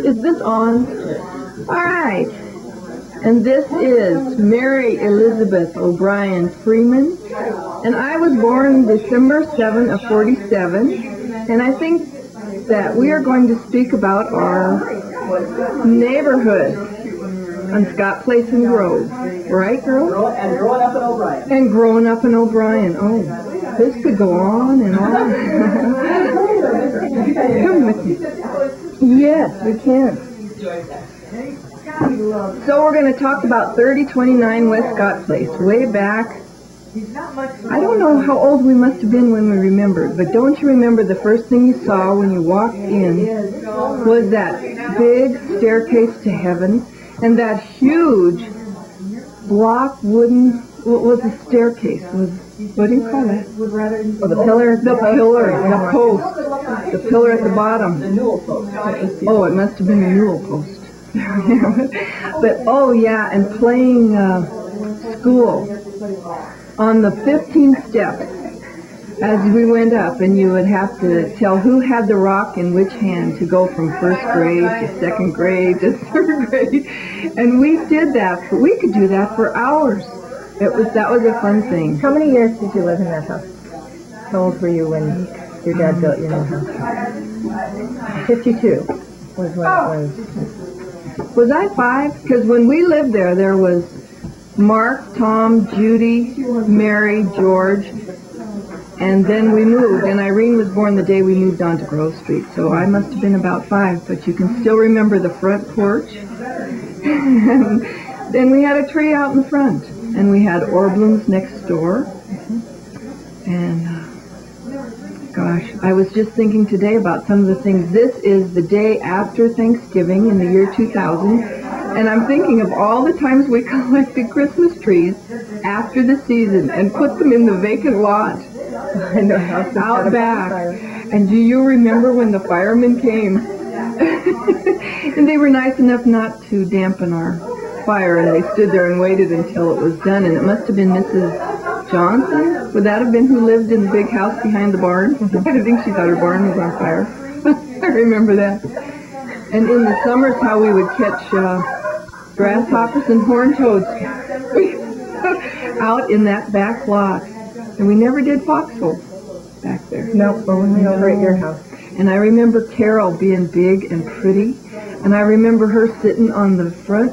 Is this on? All right. And this is Mary Elizabeth O'Brien Freeman. And I was born December 7 of 47. And I think that we are going to speak about our neighborhood on Scott Place and Grove. Right, girls? And growing up in O'Brien. And growing up in O'Brien. Oh, this could go on and on. Come with me. Yes, we can. So we're going to talk about 3029 West Scott Place, way back. I don't know how old we must have been when we remembered, but don't you remember the first thing you saw when you walked in was that big staircase to heaven and that huge block wooden, what was the staircase? What do you call that? Oh, the pillar? The post. The pillar at the bottom. The newel post. Oh, it must have been a newel post. But, oh yeah, and playing school on the 15th step as we went up, and you would have to tell who had the rock in which hand to go from first grade to second grade to third grade. And we did that. We could do that for hours. That was a fun thing. How many years did you live in that house? How old were you when your dad built your new house? 52 was when it was. Was I 5? Because when we lived there, there was Mark, Tom, Judy, Mary, George, and then we moved. And Irene was born the day we moved on to Grove Street, so I must have been about 5. But you can still remember the front porch. And then we had a tree out in front, and we had Orblums next door. And gosh, I was just thinking today about some of the things. This is the day after Thanksgiving in the year 2000, and I'm thinking of all the times we collected Christmas trees after the season and put them in the vacant lot out back. And do you remember when the firemen came? And they were nice enough not to dampen our fire, and they stood there and waited until it was done, and it must have been Mrs. Johnson. Would that have been who lived in the big house behind the barn? I think she thought her barn was on fire. I remember that. And in the summers, how we would catch grasshoppers and horned toads out in that back lot. And we never did foxhole back there. Nope, only over at your house. And I remember Carol being big and pretty. And I remember her sitting on the front.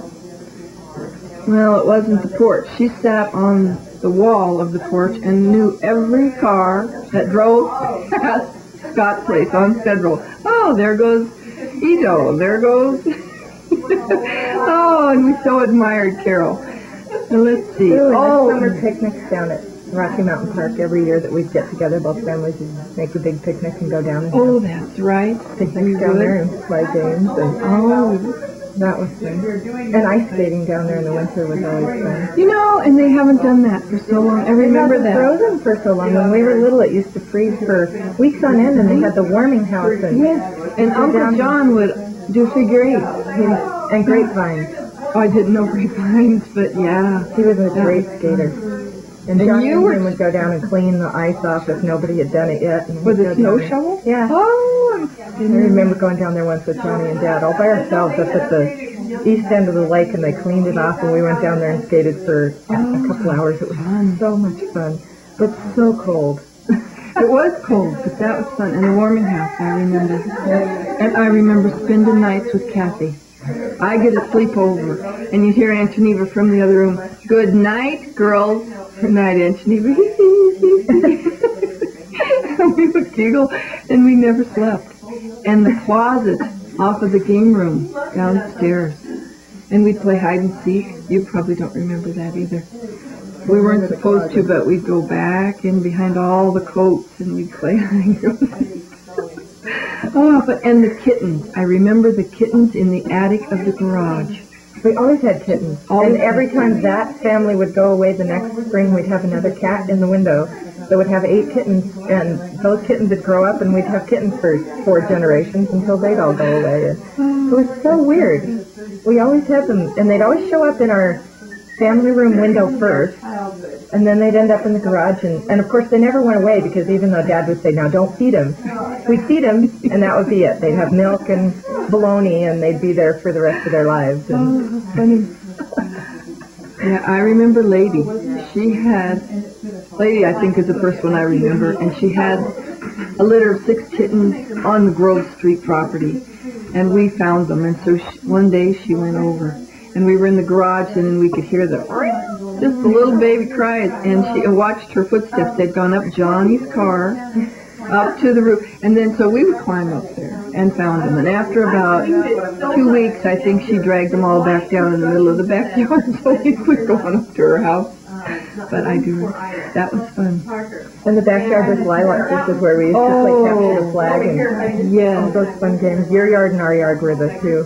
Well, it wasn't the porch. She sat on the wall of the porch and knew every car that drove past Scott Place on Federal. Oh, there goes Edo. There goes... Oh, and we so admired Carol. Now, let's see. Ooh, and summer picnics down at Rocky Mountain Park every year that we'd get together, both families would make a big picnic and go down and oh, that's right. Picnics down there and play games. And that was fun. And ice skating down there in the winter was always fun. You know, and they haven't done that for so long. I remember that. Frozen for so long. When we were little, it used to freeze for weeks on end, and they had the warming house. And yes, and Uncle John would do figure eight. And grapevines. Oh, I didn't know grapevines, but yeah. He was a great skater. And John England would go down and clean the ice off if nobody had done it yet. With a snow shovel? Yeah. Oh, I remember going down there once with Johnny and Dad all by ourselves up at the east end of the lake, and they cleaned it off, and we went down there and skated for a couple hours. It was so much fun, but so cold. It was cold, but that was fun. And the warming house, I remember. And I remember spending nights with Kathy. I get a sleepover, and you'd hear Aunt Geneva from the other room, "Good night, girls." Good night, Aunt Geneva. And we would giggle, and we never slept. And the closet off of the game room downstairs. And we'd play hide and seek. You probably don't remember that either. We weren't supposed to, but we'd go back in behind all the coats, and we'd play hide and seek. Oh, and the kittens. I remember the kittens in the attic of the garage. We always had kittens. And every time that family would go away the next spring, we'd have another cat in the window that would have 8 kittens. And those kittens would grow up, and we'd have kittens for 4 generations until they'd all go away. It was so weird. We always had them, and they'd always show up in our family room window first. And then they'd end up in the garage, and of course they never went away because even though Dad would say, now don't feed them, we'd feed them, and that would be it. They'd have milk and bologna, and they'd be there for the rest of their lives. And Funny. Yeah, I remember Lady. Lady I think is the first one I remember, and she had a litter of 6 kittens on the Grove Street property, and we found them, and so one day she went over, and we were in the garage, and then we could hear just the little baby cries, and she watched her footsteps. They'd gone up Johnny's car, up to the roof, and then so we would climb up there and found them, and after about 2 weeks, I think she dragged them all back down in the middle of the backyard, so we quit going up to her house. But that was fun. in the backyard with lilac, this is where we used to play capture the flag and Yeah, all those fun games. Your yard and our yard were the two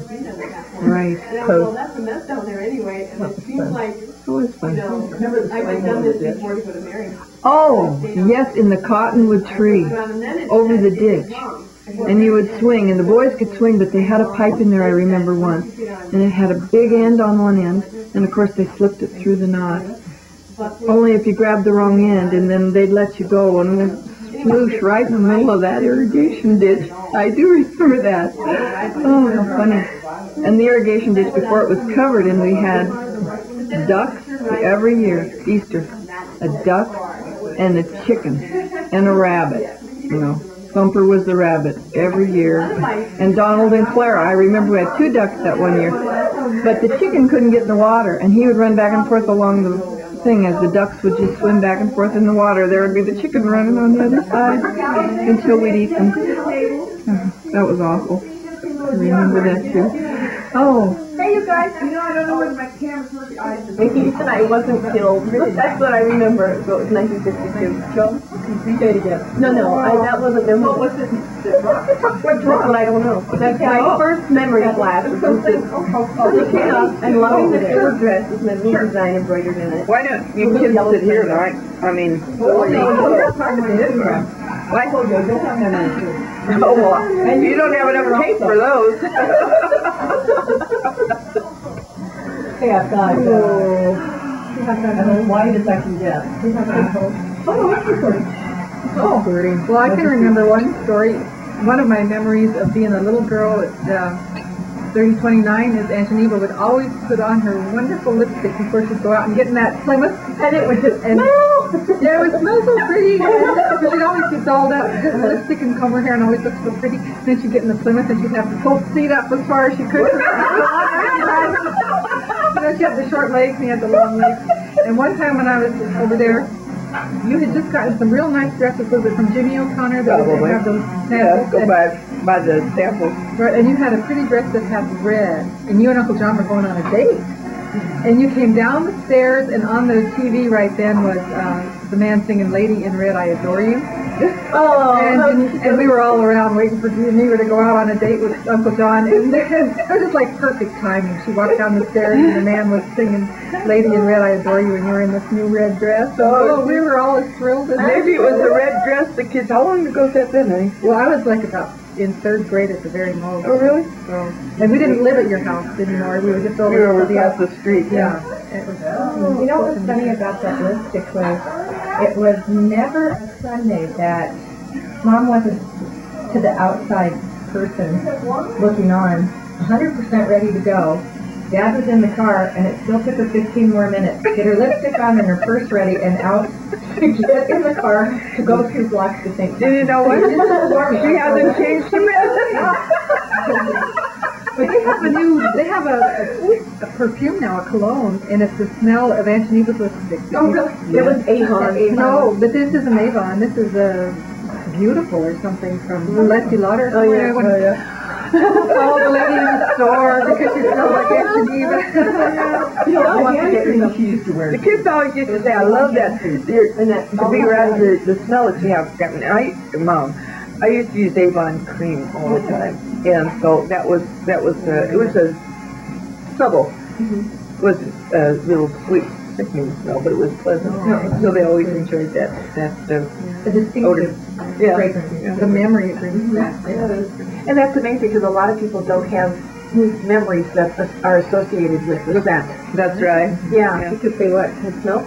right. posts. That's a mess down there anyway, and it seems like, It was fun. I've done this before you would have married. Oh, yes, in the cottonwood tree, over the ditch. And you would swing, and the boys could swing, but they had a pipe in there, I remember once. And it had a big end on one end, and of course they slipped it through the knot. Only if you grabbed the wrong end, and then they'd let you go, and then sploosh right in the middle of that irrigation ditch. I do remember that. Oh, how funny. And the irrigation ditch before it was covered, and we had ducks every year, Easter. A duck and a chicken and a rabbit, Thumper was the rabbit every year. And Donald and Clara, I remember we had 2 ducks that one year. But the chicken couldn't get in the water, and he would run back and forth along the thing as the ducks would just swim back and forth in the water. There would be the chicken running on the other side until we'd eat them. That was awful. I remember that too. Oh. Hey, you guys, I don't know whether my camera's working. I wasn't killed. That's what I remember. So it was 1952. Joe? Say it again. No, that wasn't them. What was it? What's wrong? I don't know. That's my first memory flash. And loving the short dress with my little design embroidered in it. Why don't you kids sit here, though? I mean... I told you, I don't have memory. Oh, well, and you don't have enough tape for those. Hey, I've got, white as I can get. Oh, well, I can remember one story. One of my memories of being a little girl at 3029 is Aunt Geneva would always put on her wonderful lipstick before she'd go out and get in that Plymouth, and it would just, yeah, it would smell so pretty. She'd always get dolled up, get the lipstick and comb her hair and always look so pretty. Then she'd get in the Plymouth and she'd have to pull the seat up as far as she could. She had the short legs and he had the long legs. And one time when I was over there, you had just gotten some real nice dresses. Was it from Jimmy O'Connor? That would have those samples? Go by the samples. Right, and you had a pretty dress that had red. And you and Uncle John were going on a date. And you came down the stairs, and on the TV right then was the man singing Lady in Red, I Adore You. Oh, and we were all around waiting for Geneva to go out on a date with Uncle John. And it was just like perfect timing. She walked down the stairs, and the man was singing Lady in Red, I Adore You, and you were in this new red dress. So we were all as thrilled as Maybe it was the red dress the kids... How long ago was that then, honey? Well, I was like about in 3rd grade at the very most. Oh, really? So, and we didn't live at your house anymore. We were just over across the street. Yeah. It was, You know what was funny about that lipstick was it was never a Sunday that Mom wasn't to the outside person looking on, 100% ready to go. Dad was in the car, and it still took her 15 more minutes to get her lipstick on and her purse ready and out to get in the car to go through blocks to think. Did you know what? She hasn't changed a bit. but they have a perfume now, a cologne, and it's the smell of Aunt Geneva's lipstick. Oh, really? It was Avon. No, but this isn't Avon. This is Beautiful or something from Leslie Lauder. Oh, yeah. Oh, the lady in the store because she smells like Aunt Geneva. The kids always used to say, I love that. To be around the smell that you have. I used to use Avon cream all the time. And so it was a subtle. It wasn't a little sweet, sickening smell, but it was pleasant. So they always enjoyed that The distinctive odor. Yeah. fragrance, the memory it brings back. And that's amazing because a lot of people don't have memories that are associated with the scent. That's right. Yeah, because they what? Can smell?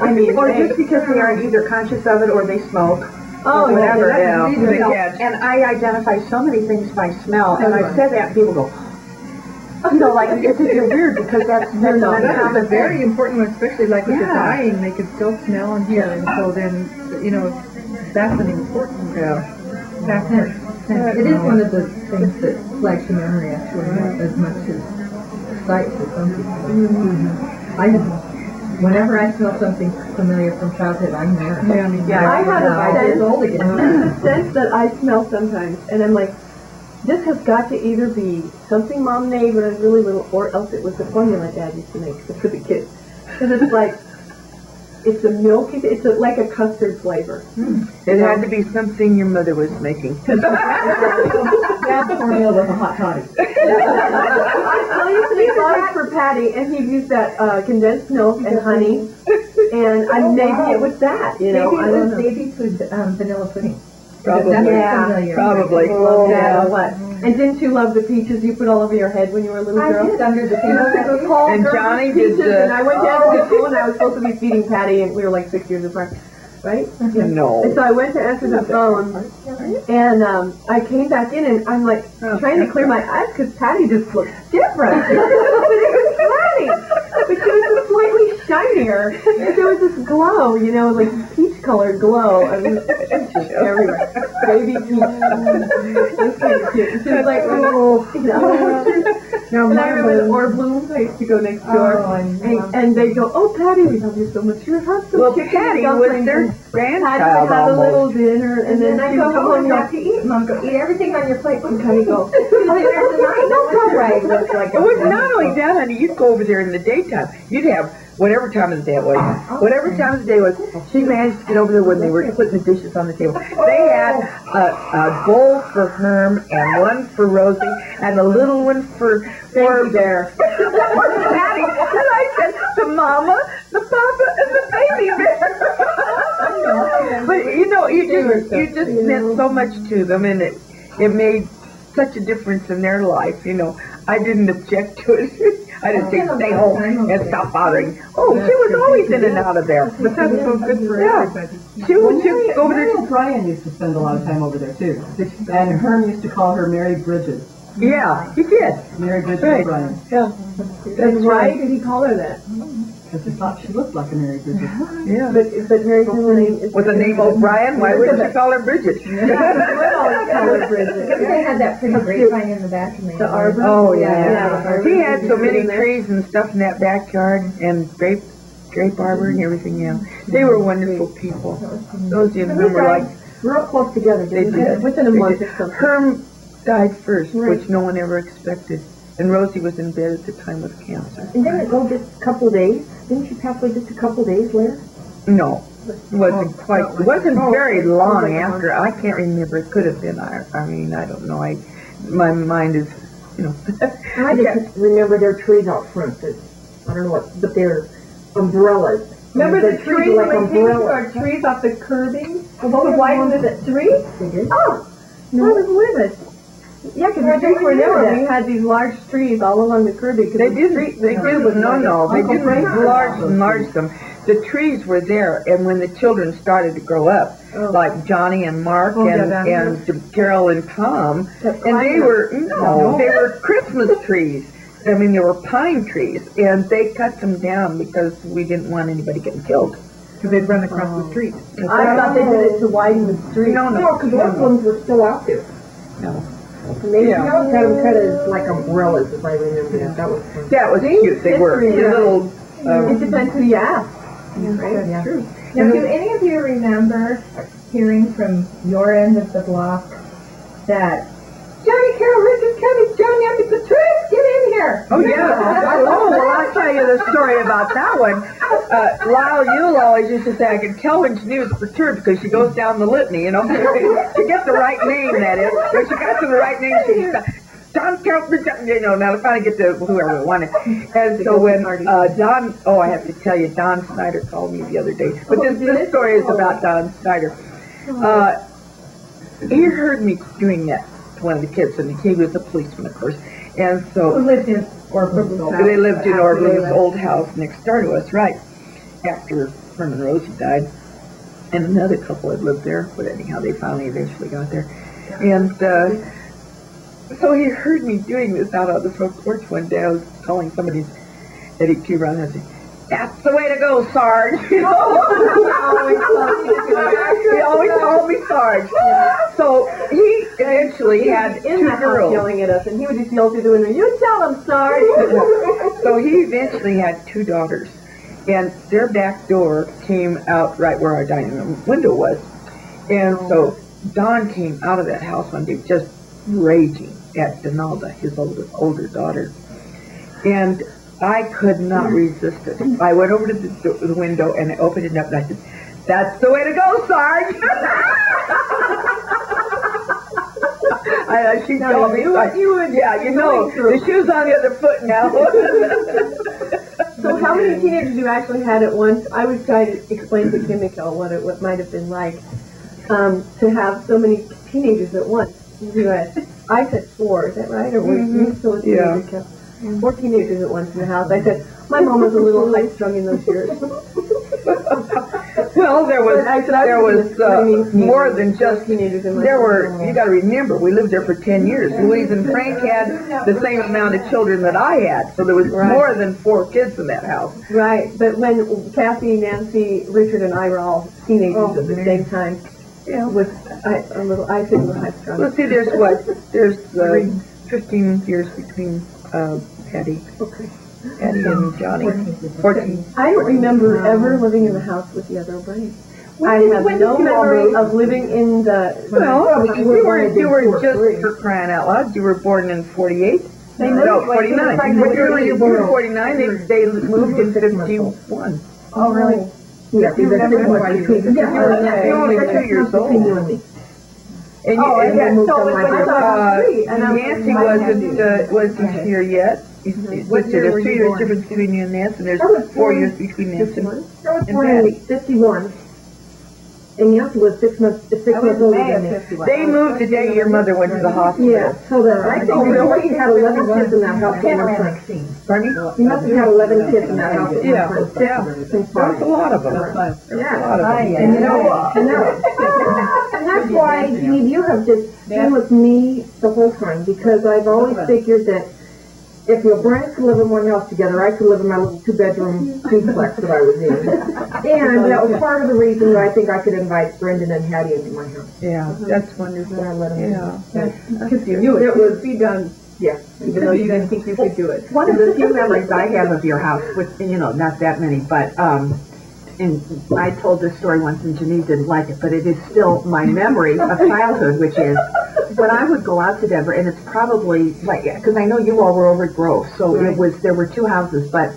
I mean, Or just because they aren't either conscious of it or they smoke. oh, or whatever. yeah. They catch. And I identify so many things by smell, and I've said that, and people go, you know, like, it's weird because that's an That's a uncommon very thing. important one, especially like with the Yeah. dying, they can still smell and hear, and so then, you know, that's an important factor. It is one of the things that flags your memory, actually, as much as sight for some people. Whenever I smell something familiar from childhood, I'm there. Yeah. I had a It's sense, old again. a sense that I smell sometimes, and I'm like, this has got to either be something Mom made when I was really little, or else it was the formula Dad used to make for the kids. Because it's like, it's a milk, it's like a custard flavor. It had to be something your mother was making. Dad's formula with a hot toddy. I used to make lots for Patty, and he'd use that condensed milk and honey, and maybe it was that, you know. I Maybe it don't was know. baby food vanilla pudding. Probably. That's Yeah, familiar. Probably. Yeah, what? And didn't you love the peaches you put all over your head when you were a little I girl? did, under the You know, table. those whole And girls Johnny with did peaches, the- and I went down to school and I was supposed to be feeding Patty, and we were like 6 years apart, right? And No. so I went to answer the phone, and I came back in, and I'm like trying to clear my eyes because Patty just looked different. But it was Patty, but she was just slightly shinier. But there was this glow, you know, like peach-colored glow. I mean, it's just everywhere. Baby peach. Just kind of cute. She was like, oh, you know. And I remember the Orblooms. I used to go next door, and they go, "Oh, Patty, we love you so much. You have some Well, chicken Patty and was dumplings." their Patty would grandchild have a little almost. dinner, and then I she go would come home home and and have to eat. Mom, go eat everything on your plate. and kind of go, Right, looks like It was not only that, honey. You'd go over there in the daytime. You'd have whatever time of the day it was. Whatever time of the day it was, she managed to get over there when they were putting the dishes on the table. They had a bowl for Herm and one for Rosie and a little one for there. Patty. And I said, the mama, the papa, and the baby bear. But you know, you just meant so much to them, and it made such a difference in their life. You know, I didn't object to it. I didn't say stay home and stop bothering. Oh, she was always in and out of there. But that's so good for everybody. She would go over Mary there. O'Brien used to spend a lot of time over there too. And Herm used to call her Mary Bridget. Yeah, he did. Mary Bridget Right. O'Brien. That's Why right. did he call her that? Because he thought she looked like a Mary Bridget. Yeah. But Mary's middle name is With the name O'Brien, why wouldn't you call her Bridget? I always call her Bridget. They had that pretty grapevine in the back and The arbor. Oh Yeah, yeah. the arbor. He had so many In there. trees and stuff in that backyard and grape arbor and everything. Yeah, they were wonderful people. Those young men were like We're all close together. they did. Within a They month did. or something. Herm died first, Right. which no one ever expected, and Rosie was in bed at the time with cancer. And didn't it go just a couple of days? Didn't she pass away just a couple of days later? No, it wasn't quite. It wasn't very long after. I can't remember. It could have been. I mean, I don't know. My mind is, you know. I just remember their trees out front. I don't know what, but they're umbrellas. Remember And the trees were like when we came to umbrellas. our trees off the curbing? To widen the street? They did. Oh, no, I was with us. Yeah, because the streets were narrow. We had these large trees all along the curbing. 'cause They the didn't. street- They the didn't. curb was like No. They Uncle didn't Frank's. enlarge them. The trees were there, and when the children started to grow up, like Johnny and Mark and Carol and Tom, and they were they were Christmas trees. I mean, they were pine trees, and they cut them down because we didn't want anybody getting killed. Because they'd run across the street. I thought they did it to widen the street. No, No, because those ones were still out there. no. Maybe Yeah. had them cut as like umbrellas, if I remember. That was fun. That was cute. They were history, the little. It depends who you ask. Right? Yeah. Now, do any of you remember hearing from your end of the block that Johnny Carol Richard's coming, Johnny Andy Patrice, get in here? Oh yeah. Oh well, I'll tell you the story about that one. Lyle Yule always used to say, I can tell when she knew it was perturbed because she goes down the litany, you know. She gets the right name, that is. When she got to the right name, she John Carol, you know, now to finally get to whoever we wanted. And so when Don, I have to tell you, Don Snyder called me the other day. But this story is about Don Snyder. He heard me doing that to one of the kids, and he was a policeman, of course. And so Who lived in Orville's they lived in Orville's old house next door to us, right? After Herman Rosie died, and another couple had lived there, but anyhow, they finally eventually got there. And so he heard me doing this out on the front porch one day. I was calling somebody's Eddie Q. Brown, and I said, "That's the way to go, Sarge." He always called me Sarge. So he eventually had in two the house girls. yelling at us, and he would just yell through the window, "You tell them, Sarge!" So he eventually had two daughters, and their back door came out right where our dining room window was. And so Don came out of that house one day just raging at Donalda, his older daughter. And I could not resist it. I went over to the window and I opened it up and I said, "That's the way to go, Sarge!" She told me, yeah, you know, the shoe's on the other foot now. So how many teenagers you actually had at once? I would try to explain to Kimiko what might have been like to have so many teenagers at once. You had, I said 4, is that right? Or were you still a teenager? Yeah. 4 teenagers at once in the house. I said, my mom was a little high-strung in those years. Well, there was more than just teenagers in my there were. You got to remember, we lived there for 10 years. Louise and Frank had the same amount of children that I had, so there was more than 4 kids in that house. Right, but when Kathy, Nancy, Richard, and I were all teenagers at the same time, I think a little high-strung. Well, see, there's 15 years between Patty and Johnny. 14. I don't remember ever living in the house with the other O'Briens. I have no memory of living in the... Well, you were just, for crying out loud, you were born in 48? No, 49. You were 49, they moved in 51. Oh, really? Yeah, you only were 2 years old. And Nancy wasn't here yet. There's 2 years difference between you and Nancy, and there's 4 years between Nancy and I was born in 51. And Nancy was 6 months older than me. They moved the day your mother went to the hospital. Yeah, so I think we already had 11 kids in that house. Pardon me? We must have had 11 kids in that house. Yeah. There's a lot of them. And that's why, Steve, you have just been with me the whole time, because I've always figured that if your O'Briens could live in one house together, I could live in my little 2-bedroom duplex that I was in. And that was part of the reason that I think I could invite Brendan and Hattie into my house. Yeah, that's wonderful. Because you knew it would be done. Yeah. Even though you didn't think you could do it. One of the few memories I have of your house, with, not that many, but and I told this story once and Janine didn't like it, but it is still my memory of childhood, which is when I would go out to Denver, and it's probably like, because I know you all were over at Grove, so there were 2 houses, but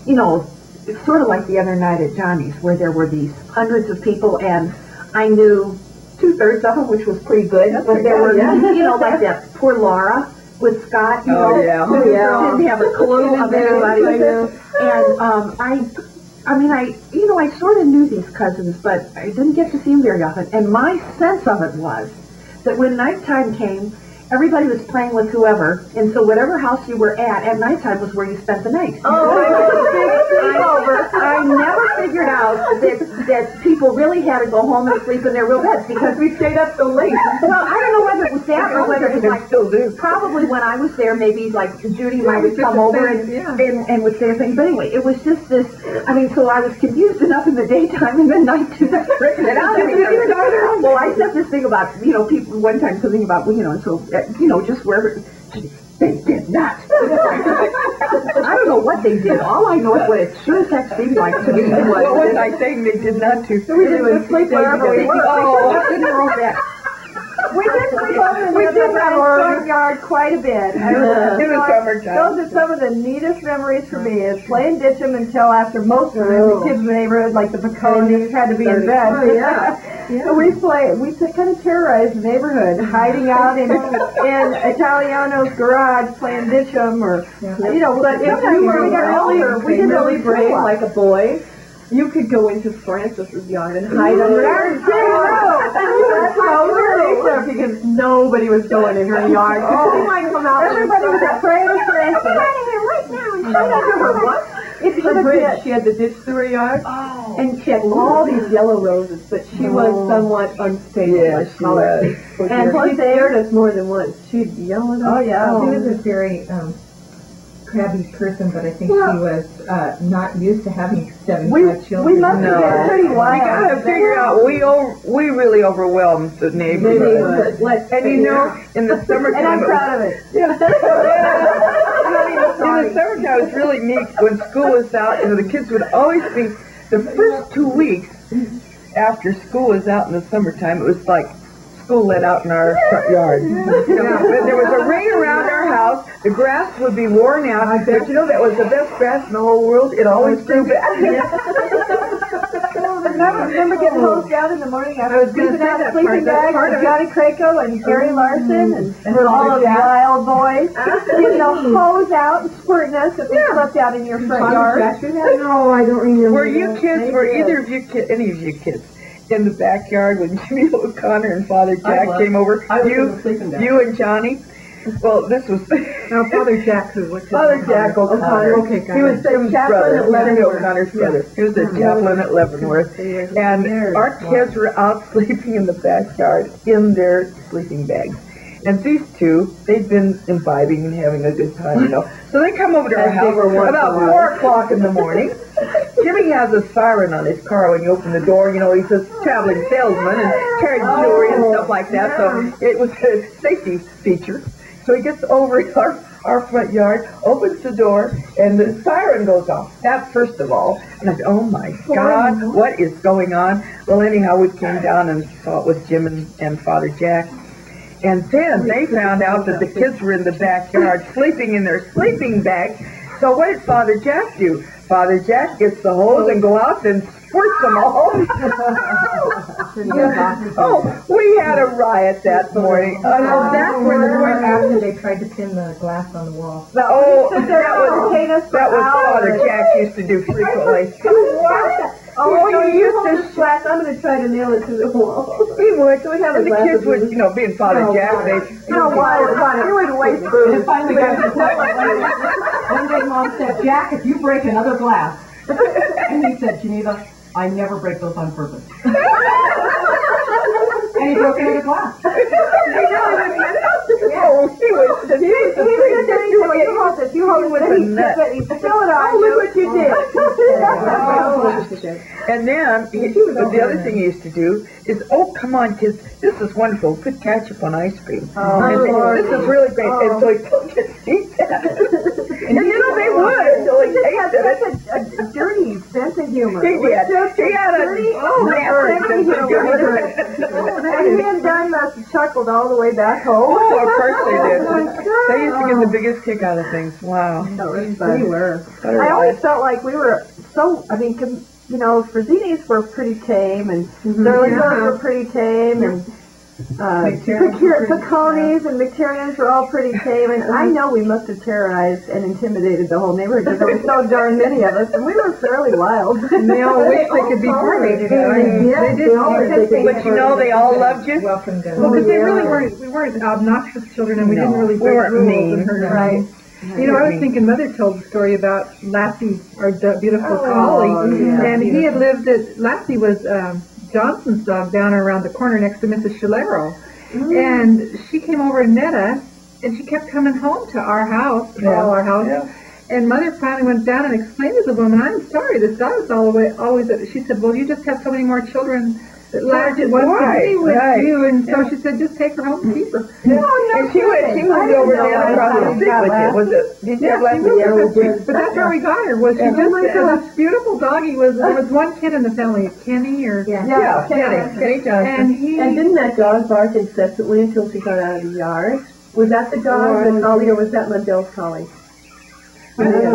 it's sort of like the other night at Johnny's, where there were these hundreds of people, and I knew 2/3 of them, which was pretty good, but there were, like that poor Laura with Scott, who didn't have a clue of anybody, and I sort of knew these cousins, but I didn't get to see them very often. And my sense of it was that when nighttime came, everybody was playing with whoever, and so whatever house you were at nighttime was where you spent the night. I never figured out that people really had to go home and sleep in their real beds because we stayed up so late. Well, I don't know whether it was that or whether it was like, still do. probably when I was there, maybe like Judy might have come over and would say a thing. But anyway, it was just this, so I was confused enough in the daytime and then night to straighten it out. Well, I said this thing about, people one time something about, just wherever. They did not. I don't know what they did. All I know is what it sure as heck seemed like to me was. What was I saying they did not do? We didn't sleep wherever we were. We did sleep over in the front yard quite a bit. In the summertime. Those are some of the neatest memories for me, is playing ditch'em until after most of the kids in the neighborhood, like the Baconis, had to be in bed. Oh, yeah. So we kind of terrorized the neighborhood, hiding out in Italiano's garage playing ditch'em, or, but if you were really brave, like a boy, you could go into Francis's yard and hide under her because nobody was going in her yard. She might come out. Everybody was afraid of Francis. Come out of here right now and hide under her what? Her bridge, she had the ditch through her yard, and she had all these yellow roses, but she was somewhat unstable. Yeah, she was. And she scared us more than once. She'd yell at us. Oh, yeah. She was a very crabby person, but I think she was not used to having 75 children. We must have been pretty We wild. gotta figure out, we really overwhelmed the neighborhood. And you know, in the summertime. And I'm proud of it. In the summertime, it was really neat when school was out. You know, the kids would always be, the first 2 weeks after school was out in the summertime, it was like school let out in our front yard. You know, there was a ring around our house. The grass would be worn out, but you know that was the best grass in the whole world. It always grew back. Remember getting hosed out in the morning after sleeping out that sleeping part. bags with Johnny Craco and Gary Larson and all of the wild boys getting the hose out and squirting us if we slept out in your front yard. No, I don't remember. Were you kids, were either of you kids, any of you kids, in the backyard when Jimmy O'Connor and Father Jack came over? You and Johnny? Well, this was No, Father Jack, who was Father Jack O'Connor. Okay, He was the chaplain at Leavenworth. O'Connor's brother. He was the chaplain at Leavenworth. And our kids were out sleeping in the backyard in their sleeping bags. And these two, they'd been imbibing and having a good time, you know. So they come over to our house about 4 o'clock in the morning. Jimmy has a siren on his car when you open the door. You know, he's a traveling salesman and carries jewelry and stuff like that. So it was a safety feature. So he gets over our front yard, opens the door, and the siren goes off. That first of all. And I said, oh my God, what is going on? Well, anyhow, we came down and saw it was Jim and Father Jack. And then they found out that the kids were in the backyard sleeping in their sleeping bags. So what did Father Jack do? Father Jack gets the hose and go out and squirts them all. Oh, we had a riot that morning. Oh, that's where the point after they tried to pin the glass on the wall. Oh, that was Father Jack used to do frequently. Oh, you used to glass. I'm going to try to nail it to the wall. He would. So we have and the kids would, you know, being Father Jack, they... You know why? You would waste food. And finally, one day Mom said, Jack, if you break another glass. And he said, Geneva, I never break those on purpose. And he broke another glass. Oh, he was a look what you did. And then, the other thing he used to do is, oh, come on, kids, this is wonderful. Good ketchup on ice cream. This is really great. And so he told kids to eat that. And you know, they would until he tasted it. A dirty sense of humor. He did. He had a nasty sense of humor. And he and Don must have chuckled all the way back home. Oh, of course they did. They used to get the biggest kick out of things. Wow. We were. I always felt like we were so, I mean, you know, Frazini's were pretty tame, and Sterling's were pretty tame, and Peconi's and McTiernan were all pretty tame, and I know we must have terrorized and intimidated the whole neighborhood because there were so darn many of us, and we were fairly wild. And they all wished they could be tolerated. They did. But you know, they all loved you. Welcomed them. Well, because they really weren't, we weren't obnoxious children, and we didn't really break rules and hurt them. Right. You know, I was thinking Mother told the story about Lassie, our beautiful collie, and he had lived at, Lassie was Johnson's dog down around the corner next to Mrs. Shalero. And she came over and met us, and she kept coming home to our house, our house. And Mother finally went down and explained to the woman, I'm sorry, this dog is always, she said, well, you just have so many more children that Lassie wants to be with you. And so she said, just take her home and keep her. And she moved over there across the street with you. Was it? Did you have Lassie? But that's where we got her. Was she just this beautiful doggie? There was one kid in the family, Kenny or Kenny Johnson. And didn't that dog bark incessantly until she got out of the yard? Was that the dog that collie, or was that Mundell's collie? I don't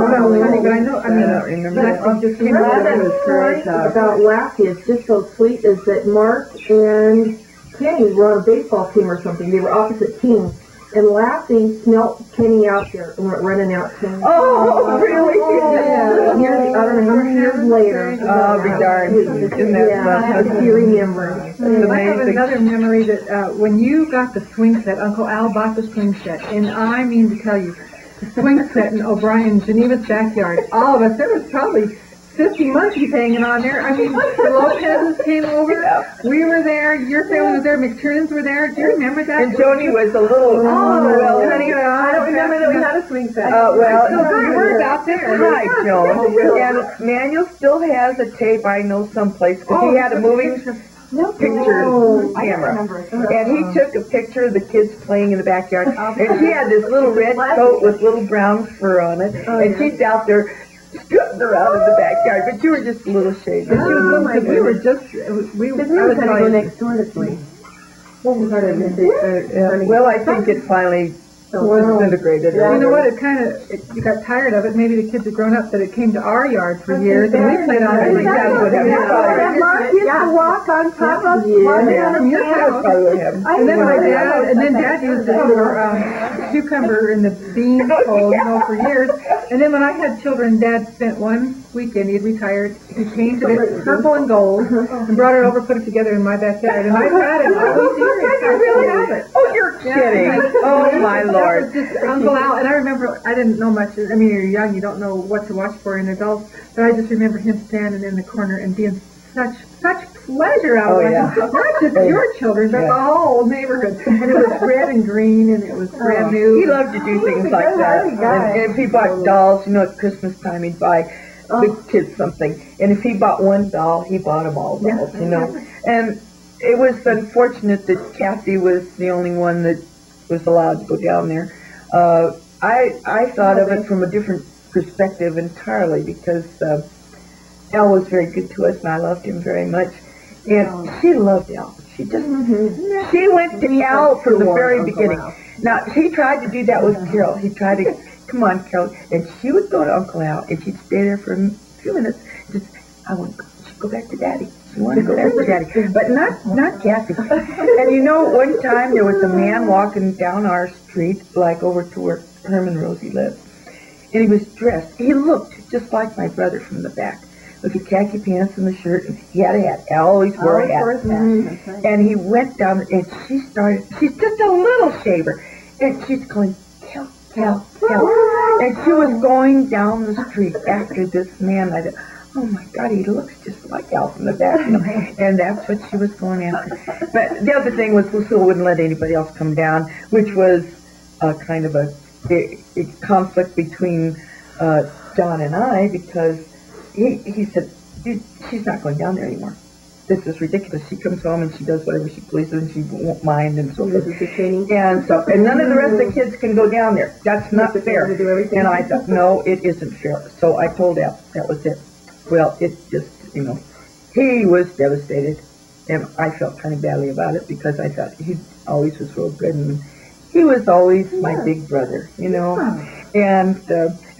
remember. Lassie just came out of the story about Lassie. It's just so sweet. Is that Mark and Kenny were on a baseball team or something? They were opposite teams. And Lassie smelt Kenny out there and went running out to him. Oh, really? Years, I don't know how many years later. Oh, be darned. Isn't that if you remember. I have another memory that when you got the swing set, Uncle Al bought the swing set, and I mean to tell you, swing set in O'Brien, Geneva's backyard. All of us, there was probably 50 monkeys hanging on there. I mean, the Lopez's came over. We were there. Your family was there. McTernans were there. Do you remember that? And Joni was a little, well, honey, I don't remember that we had a swing set. We're out there. Hi, Joan. And Manuel still has a tape, I know someplace, because he had a moving picture camera. And he took a picture of the kids playing in the backyard. And she had this little red coat with little brown fur on it. And she's out there strutting around in the backyard. But you were just a little shady. We were just, we Because we were trying to go next door to swing. Well, I think it finally disintegrated. You know what? You got tired of it. Maybe the kids had grown up, that it came to our yard for years, and we played on it. Mark used to walk on top of From your house. And then Dad used it for cucumber in the bean hole, for years. And then when I had children, Dad spent one weekend. He'd retired. He painted it purple and gold and brought it over, put it together in my backyard, and I've had it all these years. I really have it. Oh, you're kidding! Oh my Lord! That was just Uncle Al, and I remember, I didn't know much. I mean, you're young, you don't know what to watch for in adults, but I just remember him standing in the corner and being such pleasure out of it. Not just your children, but the whole neighborhood. And it was red and green, and it was brand new. He loved to do things like that. And if he bought dolls, at Christmas time he'd buy the kids something. And if he bought one doll, he bought them all dolls, And it was unfortunate that Kathy was the only one that was allowed to go down there. I thought of it from a different perspective entirely, because Al was very good to us, and I loved him very much. And she loved Al. She just, she went to Al from the very beginning. Now, he tried to do that with Carol. He tried to, come on, Carol. And she would go to Uncle Al, and she'd stay there for a few minutes. Just, she'd go back to Daddy. She wanted to go back to Daddy. But not Kathy. And one time there was a man walking down our street, like over to where Herman Rosie lived. And he was dressed. He looked just like my brother from the back. With the khaki pants and the shirt, and he had a hat. I always wore a hat. And he went down, and she's just a little shaver. And she's going, Kel. And she was going down the street after this man. I thought, oh my God, he looks just like Al from the back. And that's what she was going after. But the other thing was Lucille wouldn't let anybody else come down, which was kind of a conflict between John and I, because he said, dude, she's not going down there anymore. This is ridiculous. She comes home and she does whatever she pleases, and she won't mind, and so forth. And none of the rest of the kids can go down there. That's not fair. And I thought, no, it isn't fair. So I told Al, that was it. Well, it just, he was devastated, and I felt kind of badly about it, because I thought he always was real good, and he was always my big brother, And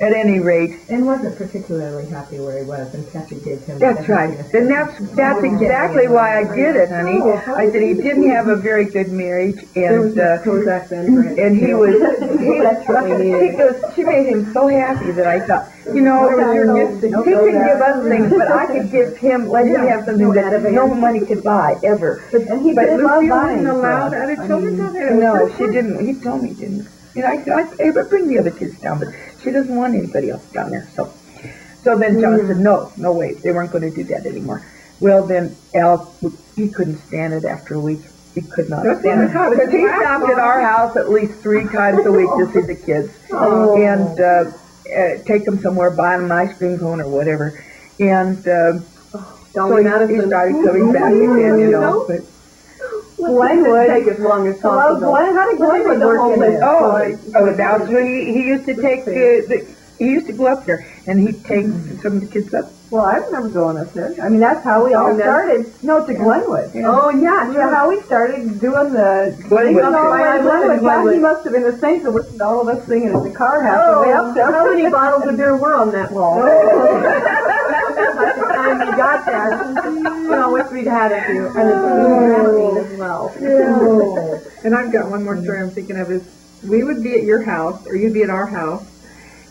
at any rate, And wasn't particularly happy where he was, and Kathy gave him... that's right. And that's exactly why I did it, honey. I said he didn't have a very good marriage, and he was, she made him so happy that I thought, he could give us things, but I could give him, let him have something that no money could buy, ever. But Lucille wasn't allowed other children down there? No, she didn't. He told me he didn't. I said, but bring the other kids down, but she doesn't want anybody else down there. So then John said, no way, they weren't going to do that anymore. Well, then Al, he couldn't stand it after a week. He could not stand it. Because he stopped at our house at least 3 times a week to see the kids. And take them somewhere, buy them an ice cream cone or whatever. And so he started coming back again, but... Glenwood take as long as possible. How did Glenwood work in it? Now he used to take he used to go up there, and he'd take some of the kids up. Well, I remember going up there. I mean, that's how we all started. No, to Glenwood. Yeah. Oh, yeah. That's how we started doing the... Glenwood. He must have been the same to listen to all of us singing at the car half the way up there. How many bottles of beer were on that wall? By the time we got there, I wish we'd had a few. And it's as well. And I've got one more story I'm thinking of is, we would be at your house, or you'd be at our house,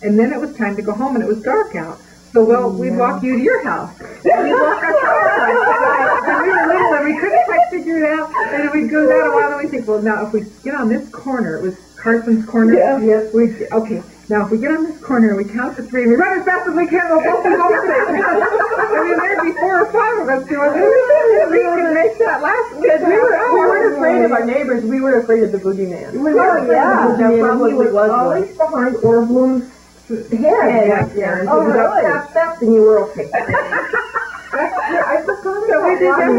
and then it was time to go home, and it was dark out. So, we'd walk you to your house. And we'd walk us to our house. And we were little, and we couldn't quite figure it out. And then we'd go down a while, and we'd think, well, now, if we get on this corner, it was Carson's corner. Yes. Okay, Now, if we get on this corner and we count to three, we run as fast as we can, we'll both be over there. I mean, there'd be 4 or 5 of us doing it. We could make that last one. Because we weren't afraid of our neighbors, we were afraid of the boogeyman. There probably was always behind Orvloon's head back there. And so you got past that, then you were okay. I forgot So we did that.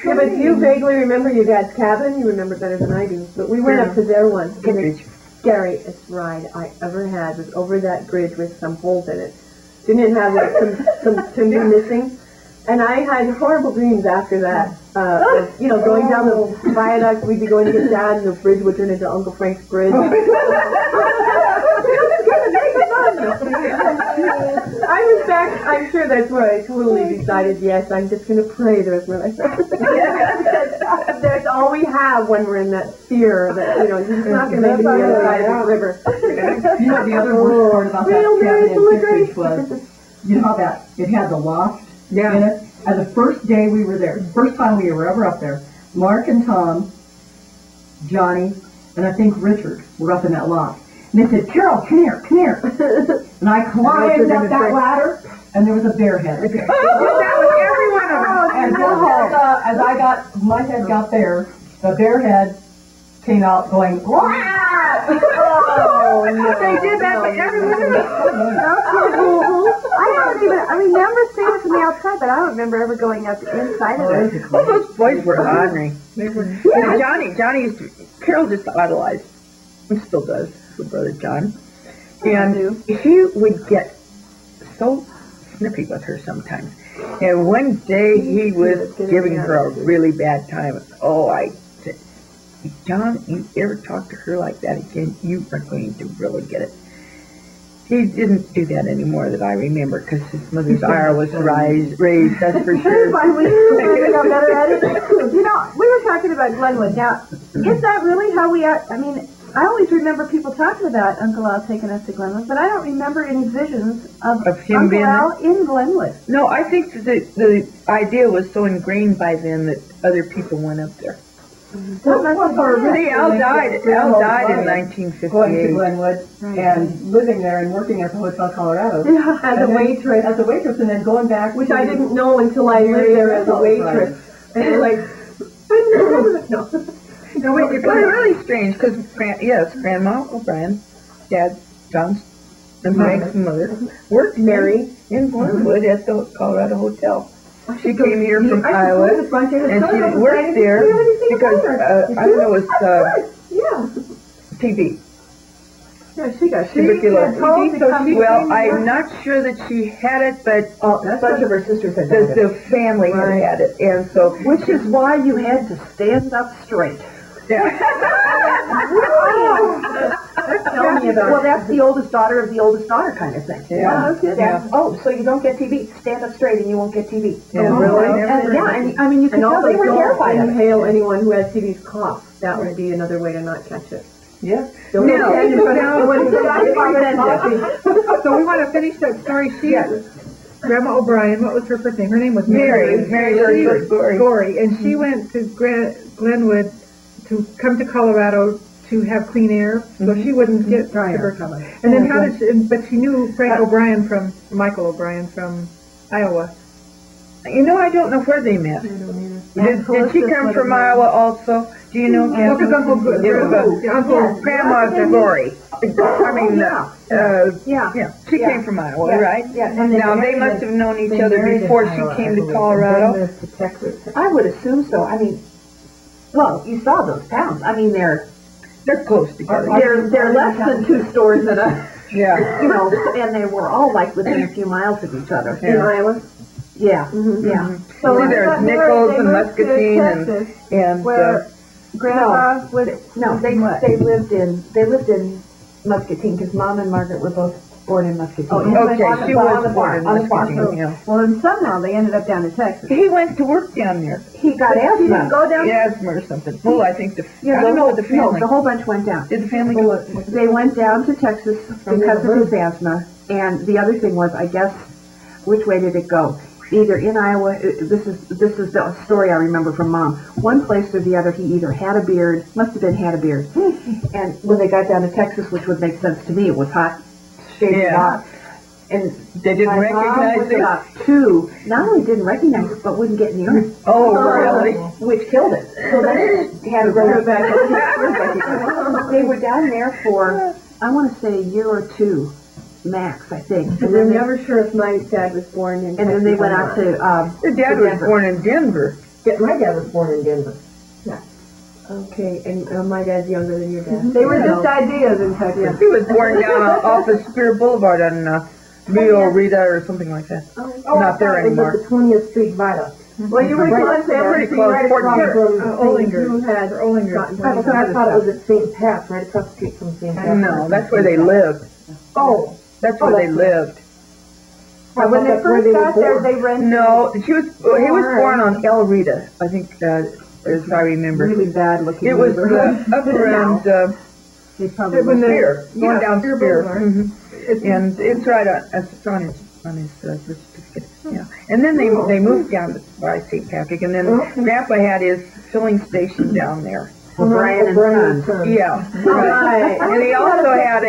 Yeah, but you vaguely remember your dad's cabin, you remember better than I do. But we went up to there once, and the scariest ride I ever had was over that bridge with some holes in it. Didn't it have like some timber missing? And I had horrible dreams after that. Of, you know, going down the viaduct, we'd be going to get Dad, and the bridge would turn into Uncle Frank's bridge. I was back, I'm sure that's where I totally decided, yes, I'm just going to pray the rest of my life. That's all we have when we're in that fear that, you know, you're just not going to make it to the other side of the river. You know, the other worst part about that cabin in Kittredge was, you know how that, it had the loft in it? And the first day we were there, first time we were ever up there, Mark and Tom, Johnny, and I think Richard were up in that loft. And they said, Carol, come here, come here. And I climbed up that ladder, and there was a bear head. That was every one of them. And as I got, my head got there, the bear head came out going, "Wah!" Oh, no. They did that to every one of them. I remember seeing it from the outside, but I don't remember ever going up inside of it. Well, those boys were ornery. Johnny used to, Carol just idolized, and still does, her brother John. And he would get so snippy with her sometimes. And one day he was giving her a really bad time. Oh, I said, John, you ever talk to her like that again, you are going to really get it. He didn't do that anymore that I remember, because his mother's ire was raised, that's for sure. Finally, we got better at it. You know, we were talking about Glenwood. Now, is that really how we are? I mean, I always remember people talking about Uncle Al taking us to Glenwood, but I don't remember any visions of him Uncle being Al in Glenwood. No, I think that the idea was so ingrained by then that other people went up there. See, Al died in Going to 1958. Glenwood and living there and working at the Hotel Colorado. Yeah, as a And then- waitress. As a waitress, and then going back. Which I didn't know until I lived there as a waitress. And you're like, I never know. No, wait, it was really strange, because, Grandma O'Brien, Dad, John's, and Frank's mother, worked Mary in Glenwood at the Colorado Hotel. She came here from Iowa, and she worked there because, I don't know, it was TB. Yeah, she got Tuberculosis. TB. Well, I'm not sure that she had it, but A bunch of her sisters had had it. the family had it, and so. Which is why you had to stand up straight. Tell me about Well, that's the oldest daughter of the oldest daughter kind of thing. Yeah. Oh, so you don't get TB. Stand up straight and you won't get TB. Yeah, really? And I mean, you can And tell also they were don't terrified of it. inhale anyone who has TB's cough. That would be another way to not catch it. Yeah. Don't No. stand in front of someone who's got coffee. So we want to finish that story. Grandma O'Brien, what was her first name? Her name was Mary Gorey. And she went to Glenwood to come to Colorado to have clean air, so she wouldn't get tuberculosis. And then how did she, but she knew Frank O'Brien Michael O'Brien from Iowa. You know, I don't know where they met. Did she come from Iowa also? Do you know? Well, because Uncle Grandma's a Gory. I mean, she came from Iowa, right? Yeah. Now, they must have known each other before she came to Colorado. I would assume so. I mean, well, you saw those towns. I mean, they're close together. they're less than 2 stores at a, Yeah. you know, and they were all like within a few miles of each other. In Iowa? Yeah, yeah. So there's Nichols and Muscatine and where Grandpa was. No, they lived in Muscatine because Mom and Margaret were both born in Muscatine. Okay, she was born in on the farm. Muscatine, yeah. Well, and somehow they ended up down in Texas. He went to work down there. He got asthma. Go down. Asthma or something. Well, I think Yeah, I don't know what the no, family. the whole bunch went down. Did the family go? They went down to Texas because of his asthma, and the other thing was, I guess, which way did it go? Either in Iowa, this is the story I remember from Mom. One place or the other, he either had a beard, must have been had a beard, And when they got down to Texas, which would make sense to me, it was hot, shaded Yeah. hot. And They didn't my mom recognize was it? about 2, not only didn't recognize it, but wouldn't get near it. Oh, really? Which killed it. So then it had to go back. They were down there for, I want to say a year or 2, max, I think. And We're then they, never sure if my dad was born in. and then they went out to, Your dad to was Denver. born in Denver. My dad was born in Denver. Okay, and my dad's younger than your dad. They were just ideas in Texas. He was born down off of Spear Boulevard on Rio Rita or something like that. Not there anymore. It was the 20th Street Viaduct. Well, you were close there. Pretty close, Right Fort across Pierce. from Olinger. You had I thought it was at St. Pat's, right across the street from St. Pat's. No, that's where they lived. Oh, That's where they lived. when they first got there, they rented. No, he was born on El Rita, I think, as I remember. Really bad looking. It was neighborhood. up around, They probably when Spear, going yeah, down Spear Spear. Boulevard. Mhm. And it's right it's on his birth certificate. Yeah. And then they moved down to by St. Patrick, and then Grandpa had his filling station down there. Brian and Sons. Yeah. Right. And he also had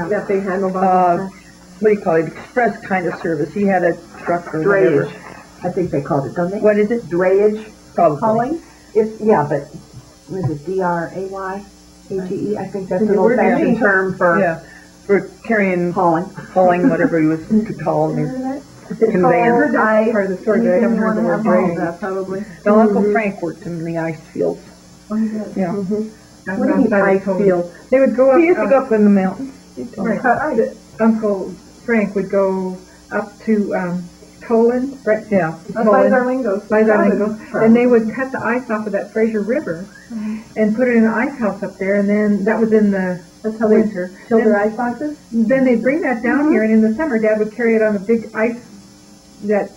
that big handle what do you call it, express kind of service. He had a truck or whatever. Drayage. I think they called it, don't they? What is it? Drayage. Probably. It's, yeah, but what is it, D-R-A-Y-A-G-E? I think that's an old-fashioned term for Yeah. For carrying, hauling. whatever he was called. Conveyance. Part of the story, but I haven't heard the word drainage. probably. No, Uncle Frank worked in the ice fields. Yeah. What do you mean ice field? They would go up. He used to go up in the mountains. Right. Uncle Frank would go up to Toland, right? Yeah. By Zarlingos, and they would cut the ice off of that Fraser River and put it in an ice house up there, and then that was in the winter. Fill their ice boxes? Then they'd bring that down here, and in the summer, Dad would carry it on a big ice that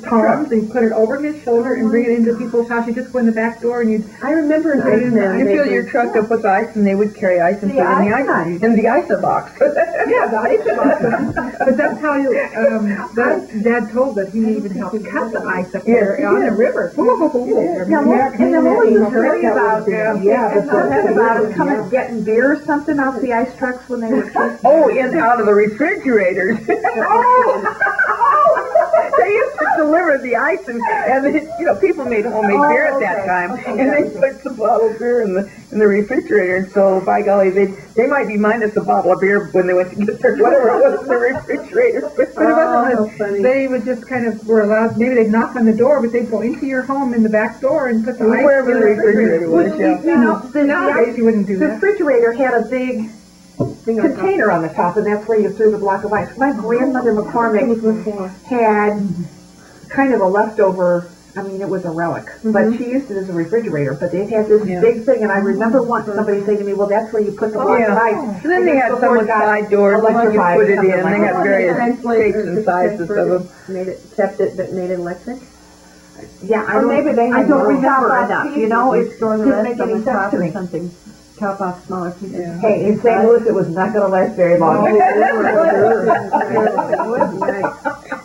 Tom's, and he'd put it over his shoulder and bring it into people's house. You'd just go in the back door, and you'd I remember an ice man. You fill your truck up with ice, and they would carry ice and put it in the ice in the ice box. yeah, the ice box. But that's how you. That Dad told that he even helped cut the ice up there on the river. And then what were you saying about, about coming, getting beer or something off the ice trucks when they were kids? Oh, in out of the refrigerators. They used to deliver the ice, and people made homemade beer at that time, and they put the bottle of beer in the refrigerator. And so, by golly, they might be minus a bottle of beer when they went to get their whatever it was in the refrigerator. But it wasn't they would just kind of were allowed. Maybe they'd knock on the door, but they'd go into your home in the back door and put the ice Wherever in the refrigerator was. Yeah. You know, Nowadays you wouldn't do the that. refrigerator had a big container on the top, and that's where you threw the block of ice. My grandmother McCormick had kind of a leftover, I mean, it was a relic, but she used it as a refrigerator, but they had this big thing, and I remember once somebody saying to me, well, that's where you put the block of ice. And then they had some with side doors where you put it in. They had various shapes and sizes of them. Made it electric? Yeah, Or maybe they had I don't little remember top-off enough, pieces you know, and it store the didn't rest make on any the sense top to or me. something. Top off smaller pieces. Hey, in St. Louis, it was not gonna last very long.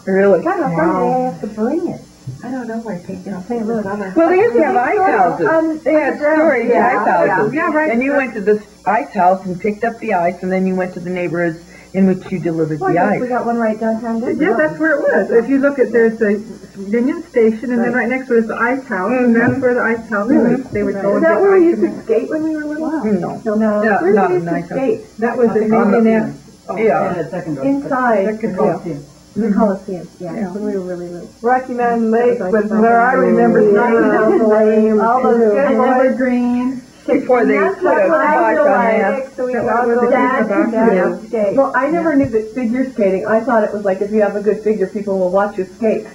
Really? God, how far did I have to bring it? I don't know where I take it. I'll take it. Well, they used to have ice houses. They had storage ice houses. Yeah, right. And you went to this ice house and picked up the ice, and then you went to the neighborhoods in which you delivered the We ice. got one right downtown Denver. Yeah, that's where it was. If you look at, there's the Union Station, and then right next to it is the ice house, and that's where the ice house was. They would go Is and that get where we ice. used to skate when we were little? No. No. Yeah, Where not did we a used nice to house. skate? That was in that. Yeah. Inside the Coliseum. Yeah, when we were really little. Rocky Mountain Lake was where I remember skating. All those good boys. Green. Before they put a kibosh on that. So we That all was go the down kibosh, and skate. Well, I never knew that figure skating. I thought it was like if you have a good figure, people will watch you skate.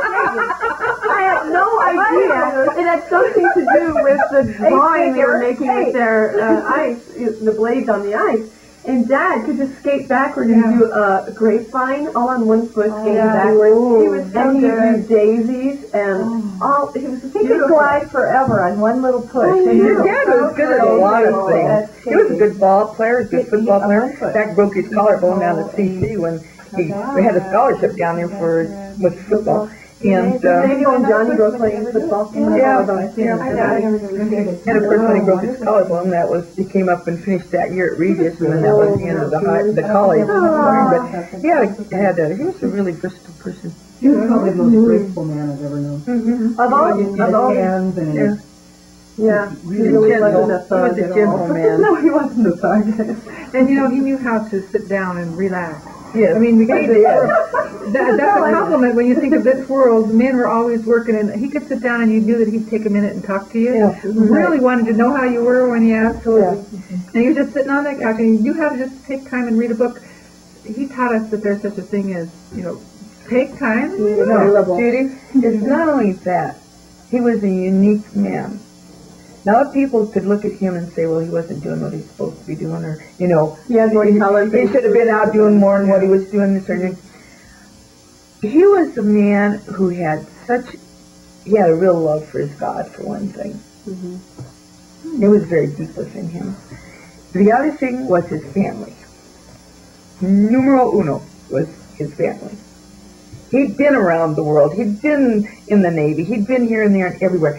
I had no idea. It had something to do with the drawing they were making with their ice, the blades on the ice. And Dad could just skate backward and do a grapevine all on one foot, skating backwards. He was so good. Do daisies and all. He could glide forever on one little push. Your dad was good at a lot of things. He was a good ball player, a good football player. In fact, broke his collarbone down at CC when we had a scholarship down there with football. And, Maybe when Johnny goes playing football. yeah, and of course, when he broke his collarbone, he came up and finished that year at Regis, and then that was the end of the college. But he was a really versatile person. He was probably the most graceful man I've ever known. Of all, Hands and his yeah, Really wasn't a thug at all. No, he wasn't a thug. And you know, he knew how to sit down and relax. Yes. I mean, because that's a compliment when you think of this world. Men were always working, and he could sit down and you knew that he'd take a minute and talk to you. Yeah. Really wanted to know how you were when you asked. And you're just sitting on that couch, and you have to just take time and read a book. He taught us that there's such a thing as, take time and read a book. No, Judy, it's not only that. He was a unique man. Now, if people could look at him and say, well, he wasn't doing what he's supposed to be doing, or, he should have been out doing more than what he was doing this or that. He was a man who had he had a real love for his God, for one thing. It was very deep within him. The other thing was his family. Numero uno was his family. He'd been around the world. He'd been in the Navy. He'd been here and there and everywhere.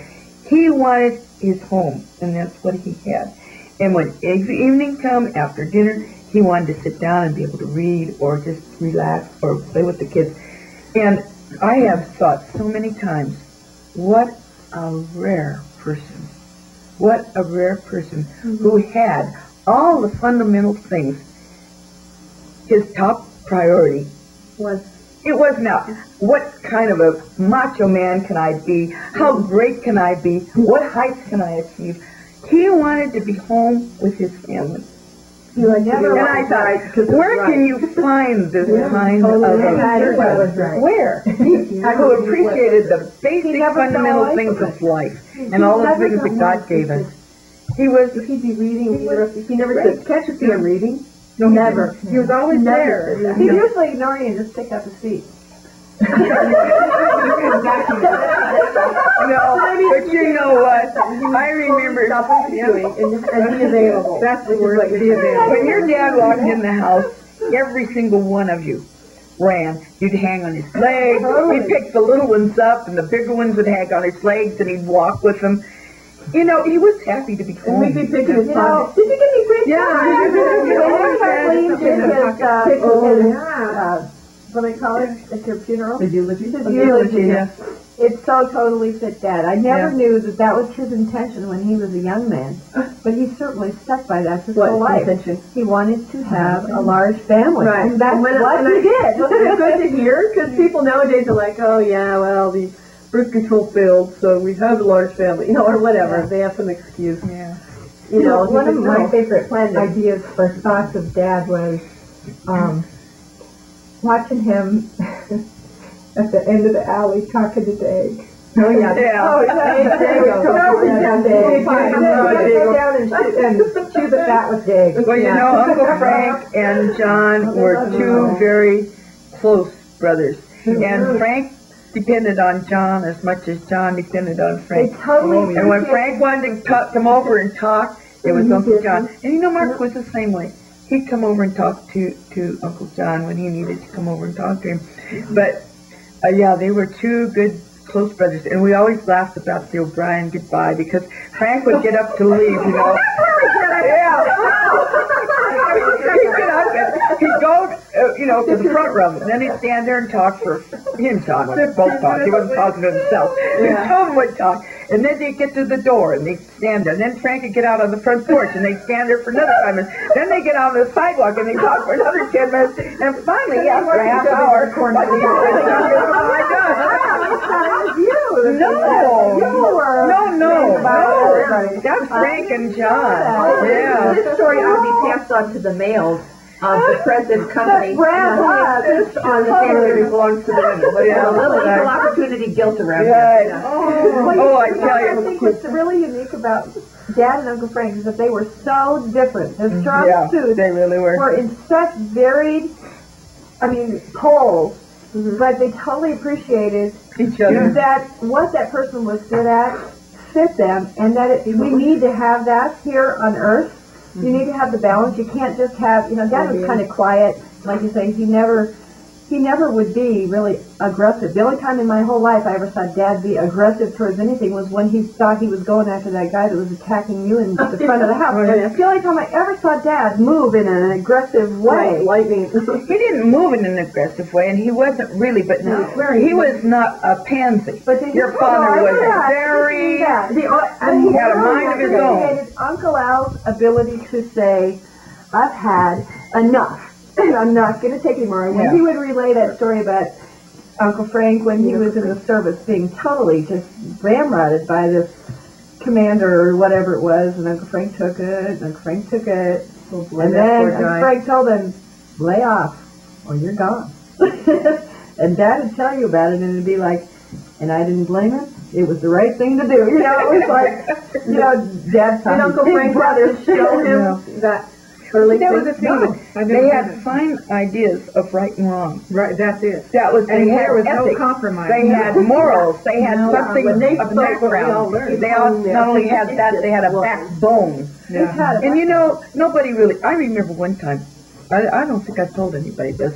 He wanted his home, and that's what he had. And when evening come after dinner, he wanted to sit down and be able to read or just relax or play with the kids. And I have thought so many times, what a rare person. What a rare person who had all the fundamental things. His top priority was not what kind of a macho man can I be, how great can I be, what heights can I achieve. He wanted to be home with his family. And I thought, where can you find this kind of a where? Who appreciated the basic fundamental things of life and all the things that God gave us. He'd be reading, he never said, can't you see I'm reading? No, never. He was always there. He'd usually ignore you and just pick up a seat. But you know what? I remember and be available. That's the word. When your dad walked in the house, every single one of you ran. You'd hang on his legs. He'd pick the little ones up, and the bigger ones would hang on his legs, and he'd walk with them. He was happy to be home. And we'd be picking his pocket. Did you get any great what I call it at your funeral? His eulogy? His eulogy. It so totally fit Dad. I never knew that was his intention when he was a young man, but he certainly stuck by that his whole life. He wanted to have a large family, and that's what he did. Wasn't it good to hear? Because people nowadays are like, oh yeah, well the birth control failed, so we have a large family, or whatever. They have some excuse. Yeah. One of my favorite ideas or thoughts of Dad was watching him at the end of the alley talking to Dave. Oh, yeah. Oh, yeah. Dave. Go down and chew the fat with Dave. Well, Uncle Frank and John were two very close brothers. And Frank depended on John as much as John depended on Frank. And when Frank wanted to come over and talk, it was Uncle John. And Mark was the same way. He'd come over and talk to Uncle John when he needed to come over and talk to him. But, they were two good close brothers. And we always laughed about the O'Brien goodbye because Frank would get up to leave, He'd get up and he'd go, to the front room. And then he'd stand there and talk he and John would both talk. He wasn't talking to himself. John would talk. And then they'd get to the door and they'd stand there. And then Frank would get out on the front porch and they'd stand there for another 5 minutes. Then they'd get out on the sidewalk and they'd talk for another 10 minutes. And finally, after a half hour, No. That's Frank and John. Yeah. This story ought to be passed on to the males of the present company. On the family belongs to the women. There's a little equal opportunity guilt around here. I tell you. I think what's really unique about Dad and Uncle Frank is that they were so different. Their strong suits they really were in such varied, poles, but they totally appreciated each other. That what that person was good at fit them, and that we need to have that here on Earth. You need to have the balance. You can't just have, Dad was kind of quiet, like you say. He never he never would be really aggressive. The only time in my whole life I ever saw Dad be aggressive towards anything was when he thought he was going after that guy that was attacking you in the front of the house. It's the only time I ever saw Dad move in an aggressive way. He didn't move in an aggressive way, and he wasn't really, but he was not a pansy. But Your father was very, he had a mind of his own. Uncle Al's ability to say, I've had enough. I'm not going to take anymore. And when he would relay that story about Uncle Frank when he was in the service being totally just ramrodded by this commander or whatever it was, and Uncle Frank took it, and Uncle Frank took it, and then Uncle Frank told him, lay off, or you're gone. And Dad would tell you about it, and it'd be like, and I didn't blame him. It was the right thing to do. You know, it was like, you know, Dad and Uncle Frank's brothers show him that. That was the thing. They had fine ideas of right and wrong. Right, that's it. That was, And they had there was ethics. no compromise. They had morals. They had something, when they a spoke, what we all background. learned. They not only had that, they had a backbone. Yeah. And you know, nobody really, I remember one time, I don't think I told anybody this,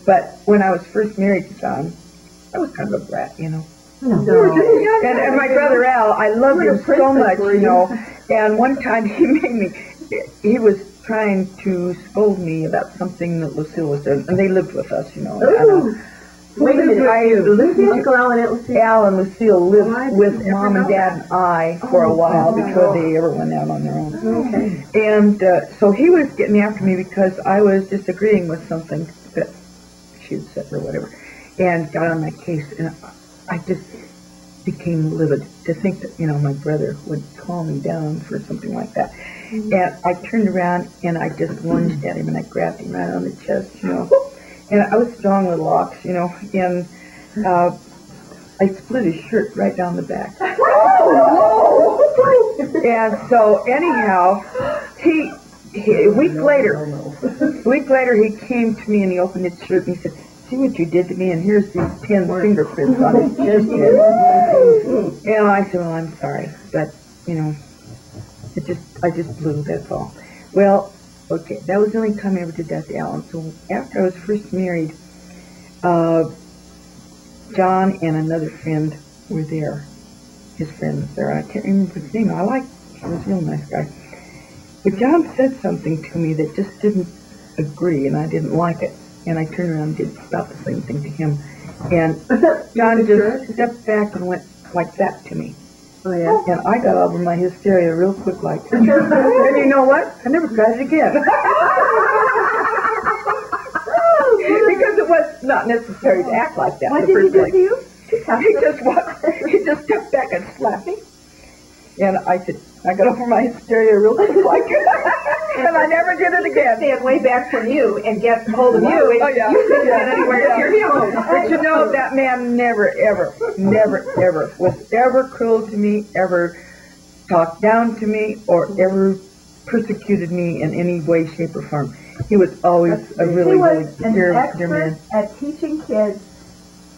but when I was first married to John, I was kind of a brat, you know. And my brother Al, I loved him so much, you know. And one time he was trying to scold me about something that Lucille was doing, and they lived with us, you know. Wait a minute, Uncle Al and Aunt Lucille? Al and Lucille lived with Mom and Dad and I for a while before they ever went out on their own. Okay. And so he was getting after me because I was disagreeing with something that she had said or whatever, and got on my case, and I just became livid to think that, you know, my brother would call me down for something like that. And I turned around and I just lunged at him and I grabbed him right on the chest, you know. And I was strong little ox, you know, and I split his shirt right down the back. And so anyhow, a week later he came to me and he opened his shirt and he said, see what you did to me, and here's these 10 fingerprints on his chest. And I said, well, I'm sorry, but, you know, I just blew, that's all. Well, okay, that was the only time I ever did that to Alan. So after I was first married, John and another friend were there. His friend was there. I can't remember his name. He was a real nice guy. But John said something to me that just didn't agree, and I didn't like it. And I turned around and did about the same thing to him. And John just stepped back and went like that to me. Oh, yeah? And I got over my hysteria real quick like. And you know what? I never cried again. Because it was not necessary to act like that. What did he do to you? He just stepped back and slapped me. And I got over my hysteria real quick like. And I never did it again. Stand way back from you and get hold of you. Oh, yeah. You couldn't get anywhere near him. But you know, that man never, ever was ever cruel to me, ever talked down to me, or ever persecuted me in any way, shape, or form. He was always a really, really dear man. At teaching kids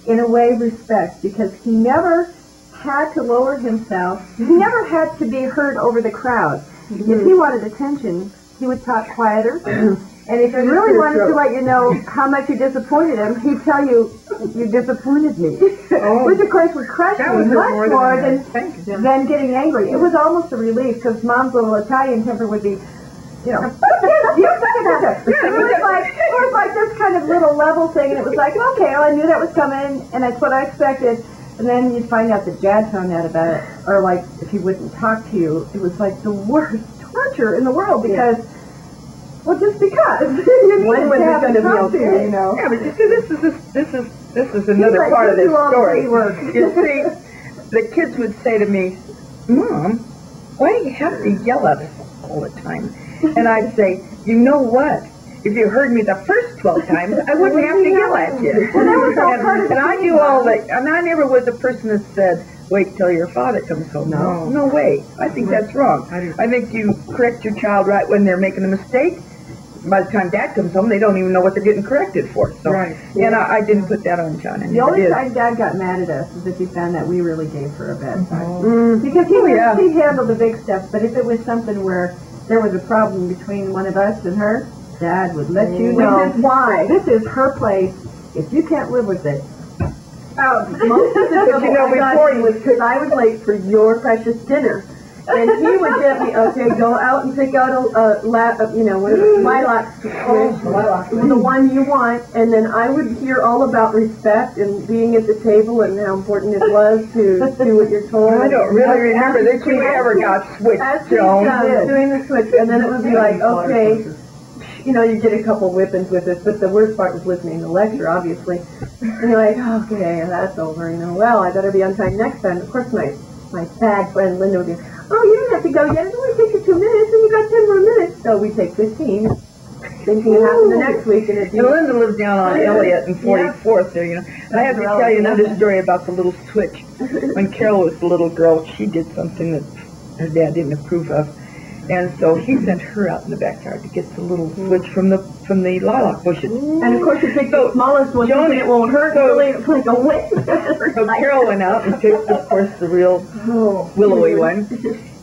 in a way respect, because he never had to lower himself. He never had to be heard over the crowd. If he wanted attention, he would talk quieter. And if he really wanted to let you know how much you disappointed him, he'd tell you, you disappointed me. Which, of course, would crush me much more than getting angry. It was almost a relief, because Mom's little Italian temper would be, you know, it was like this kind of little level thing, and it was like, okay, well, I knew that was coming, and that's what I expected. And then you'd find out that Dad found out about it, or like if he wouldn't talk to you, it was like the worst torture in the world because, well, just because you When was it going to be okay? You know. Yeah, but you see, this is another part of this story. You see, the kids would say to me, Mom, why do you have to yell at us all the time? And I'd say, you know what? If you heard me the first 12 times, I wouldn't have to yell at you. And I do all that, and I never was a person that said, wait till your father comes home. No way. I think that's wrong. I think you correct your child right when they're making a mistake. By the time Dad comes home, they don't even know what they're getting corrected for. So, and I didn't put that on John. The only time Dad got mad at us is if he found that we really gave her a bad time. Because he handled the big stuff, but if it was something where there was a problem between one of us and her, Dad would let you know. Why? This is her place, If you can't live with it, Most of the trouble I got in was because I was late for your precious dinner. And he would get me, okay, go out and pick out a lilac switch, the one you want, and then I would hear all about respect and being at the table and how important it was to do what you're told. I don't really remember that you ever got switched, As he's Joan. doing the switch, and then it would be like, okay, you get a couple whippings with this, but the worst part was listening to the lecture, obviously. And you're like, okay, that's over, well, I better be on time next time. Of course, my fag friend Linda would be, oh, you don't have to go yet, it only takes you 2 minutes, and you got 10 more minutes. So we take 15, thinking it happened the next week, and And Linda lives down on Elliott and 44th there, And I have to tell you another story about the little switch. When Carol was a little girl, she did something that her dad didn't approve of. And so he sent her out in the backyard to get the little switch from the lilac bushes. And of course you pick the smallest one, thinking it won't hurt, really, it's like a whip. So Carol went out and picked, of course, the real willowy one,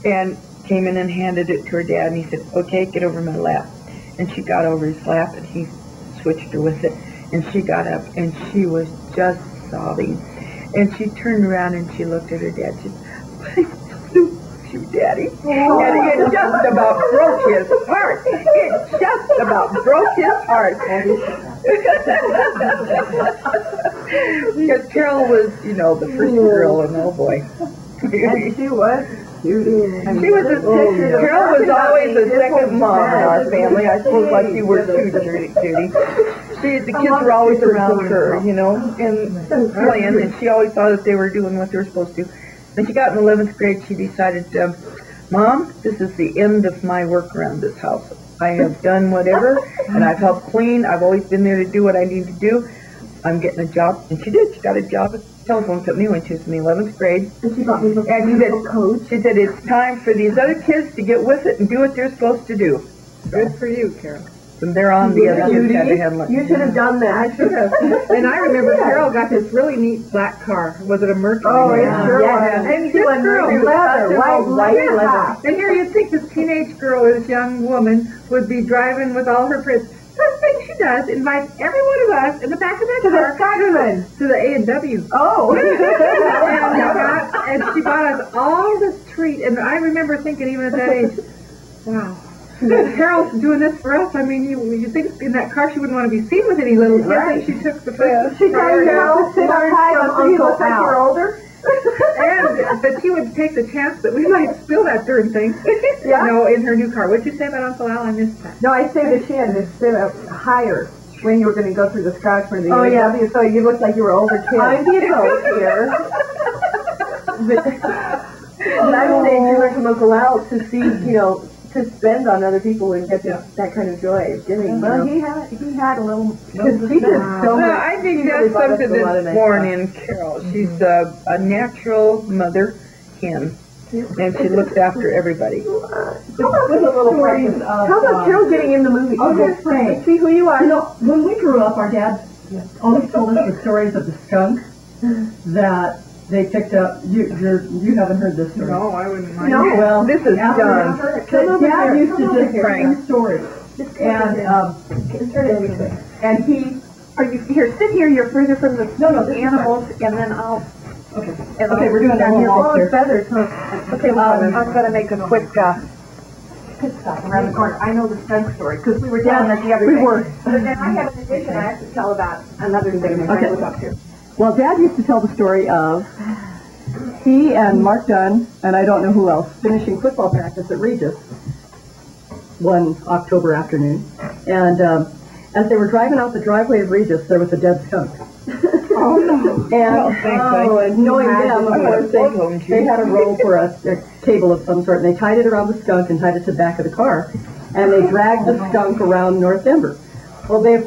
and came in and handed it to her dad, and he said, okay, get over my lap. And she got over his lap, and he switched her with it, and she got up, and she was just sobbing. And she turned around, and she looked at her dad, she said, I do you, Daddy. And it just about broke his heart. It just about broke his heart. Because Carol was, the first girl, and oh boy. And she was. She was Carol was always the second mom in our family. I suppose like you were too, Judy. The kids were always around her, and playing, and she always thought that they were doing what they were supposed to. When she got in 11th grade, she decided, Mom, this is the end of my work around this house. I have done whatever, and I've helped clean. I've always been there to do what I need to do. I'm getting a job. And she did. She got a job at the telephone company when she was in the 11th grade. And she got me the coach. She said, it's time for these other kids to get with it and do what they're supposed to do. Good for you, Carol. From there on, the other kids had to handle it. You should have done that. I should have. And I remember Carol got this really neat black car. Was it a Mercury? Oh, it sure was. And this girl, white leather. And here you'd think this teenage girl, this young woman, would be driving with all her friends. First thing she does, invites every one of us in the back of that car to the A&W. Oh. And she bought us all this treat. And I remember thinking, even at that age, wow. Carol's doing this for us. I mean, you think in that car she wouldn't want to be seen with any little kids, and she took the first. She told Carol to sit up high so you look like you're older. And that she would take the chance that we might spill that darn thing, in her new car. What'd you say about Uncle Al? I missed that. No, I say that she had to sit up higher when you were going to go through the scratch for the UAW, so you looked like you were older kid. I'm the adult here. Backstage, we learned from Uncle Al to see, to spend on other people and get that kind of joy of giving. Well, he had a little. I think that's something that's born in Carol. She's a natural mother hen, and she looks after everybody. How about Carol getting in the movie? I was going to say, see who you are. When we grew up, our dad always told us the stories of the skunk that they picked up. You haven't heard this story. No, I wouldn't mind. No, well, this is done. Dad used to just bring stories, and he. Are you here? Sit here. You're further from the animals, and then I'll. Okay, we're doing that here. Oh, feathers, huh? Okay, I'm going to make a quick pit stop around the corner. I know the skunk story because we were down there the other day. We were. But then I have an addition I have to tell about another thing that I was up to. Well, Dad used to tell the story of he and Mark Dunn, and I don't know who else, finishing football practice at Regis one October afternoon. And as they were driving out the driveway of Regis, there was a dead skunk. Oh, no. And knowing them, of course, they had a rope or a cable of some sort, and they tied it around the skunk and tied it to the back of the car. And they dragged the skunk around North Denver. Well, they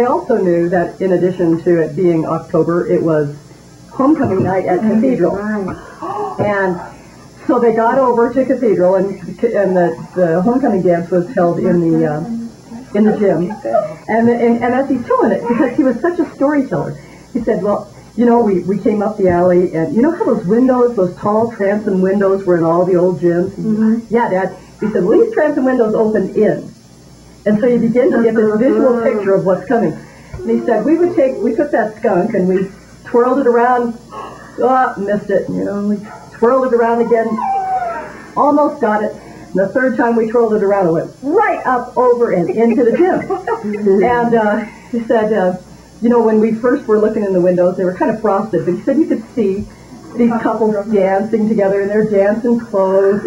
also knew that in addition to it being October, it was homecoming night at Cathedral. And so they got over to Cathedral, and the homecoming dance was held in the gym. And as he's telling it, because he was such a storyteller, he said, well, we came up the alley, and you know how those windows, those tall transom windows were in all the old gyms? Mm-hmm. Yeah, Dad. He said, well, these transom windows opened in. And so you begin to get this visual picture of what's coming. And he said, we took that skunk and we twirled it around, missed it, we twirled it around again, almost got it. And the third time we twirled it around, it went right up over and into the gym. And he said, when we first were looking in the windows, they were kind of frosted, but he said you could see these couples dancing together in their dancing clothes.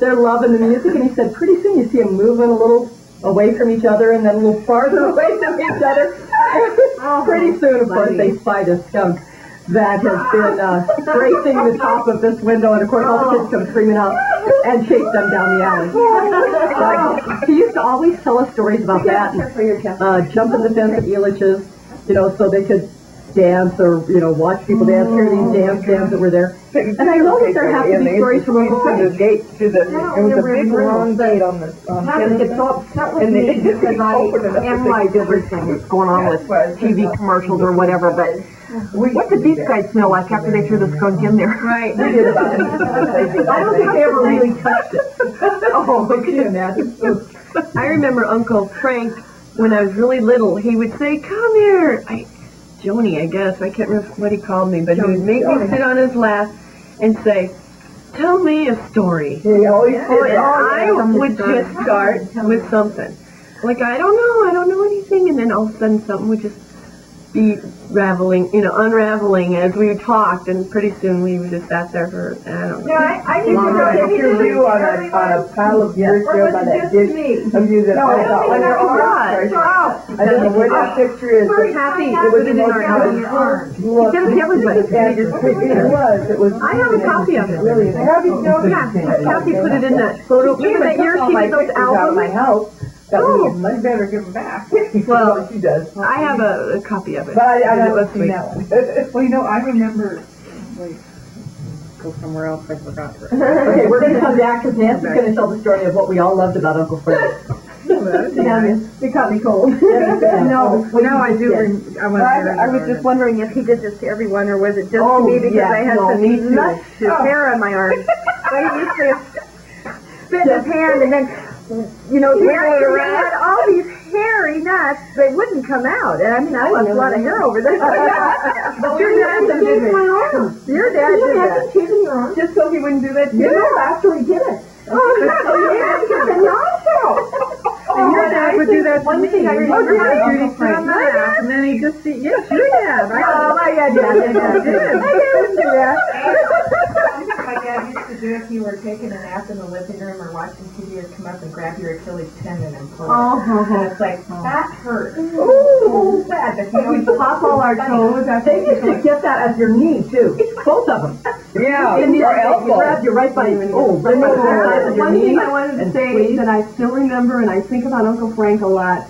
They're loving the music, and he said pretty soon you see them moving a little away from each other and then a little farther away from each other. Pretty soon, of course, they spied a skunk that has been racing the top of this window, and of course all the kids come screaming out and chase them down the alley. He used to always tell us stories about that, and jumping the fence at Elitch's, so they could dance or, watch people dance, hear these dance bands that were there. And I know that there have to be stories from Uncle Frank. The gate to the, it was a big long gate on the, It's so upset with me because I analyze everything that's going on with TV commercials or whatever, but what did these guys smell like after they threw the skunk in there? right. I don't think they ever really touched it. Oh, can you imagine? I remember Uncle Frank, when I was really little, he would say, come here. Joni, I guess. I can't remember what he called me, but he would make me sit on his lap and say, tell me a story. He always did And that. I would just start with something. Like, I don't know anything, and then all of a sudden something would just be unraveling as we talked, and pretty soon we just sat there for, I don't know. I need to Mom, know. I picture you on a pile of bricks there by that dish of music. I don't know where that picture is. We're happy. It was in our house. He did it to everybody. It was. I have a copy of it. Really. Kathy put it in that photo. Remember that year she did those out of my albums? house. That would be much better give them back. Well, she does. I have a copy of it. But I It was haven't seen sweet. that one. Well, I remember, go somewhere else, I forgot. Okay, we're going to come back because Nancy's going to tell the story of what we all loved about Uncle Frank. It caught me cold. No, I do. I was just wondering if he did this to everyone, or was it just to me because I had such nuts hair on my arm. But he used to spit in his hand and then, he had all these hairy nuts. They wouldn't come out. And I mean, I lost a lot of hair over there. But your dad did it. Your dad did that. Just so he wouldn't do that to you? Yeah. After he did it. And your dad would do that to me. thing I remember Judy Uncle sit Frank. on my lap, and then he'd just see, yes, your dad. Oh, my God, yeah. My dad used to do if you were taking a nap in the living room or watching TV, he'd come up and grab your Achilles tendon and pull it. And it's like, that hurts. Ooh, Bad, but we pop all our toes. They used to get that as your knee, too. Both of them. Yeah, And or you elbow. grab you right by your right by the sides of your One thing knee I wanted to and say squeeze. that I still remember, and I think about Uncle Frank a lot,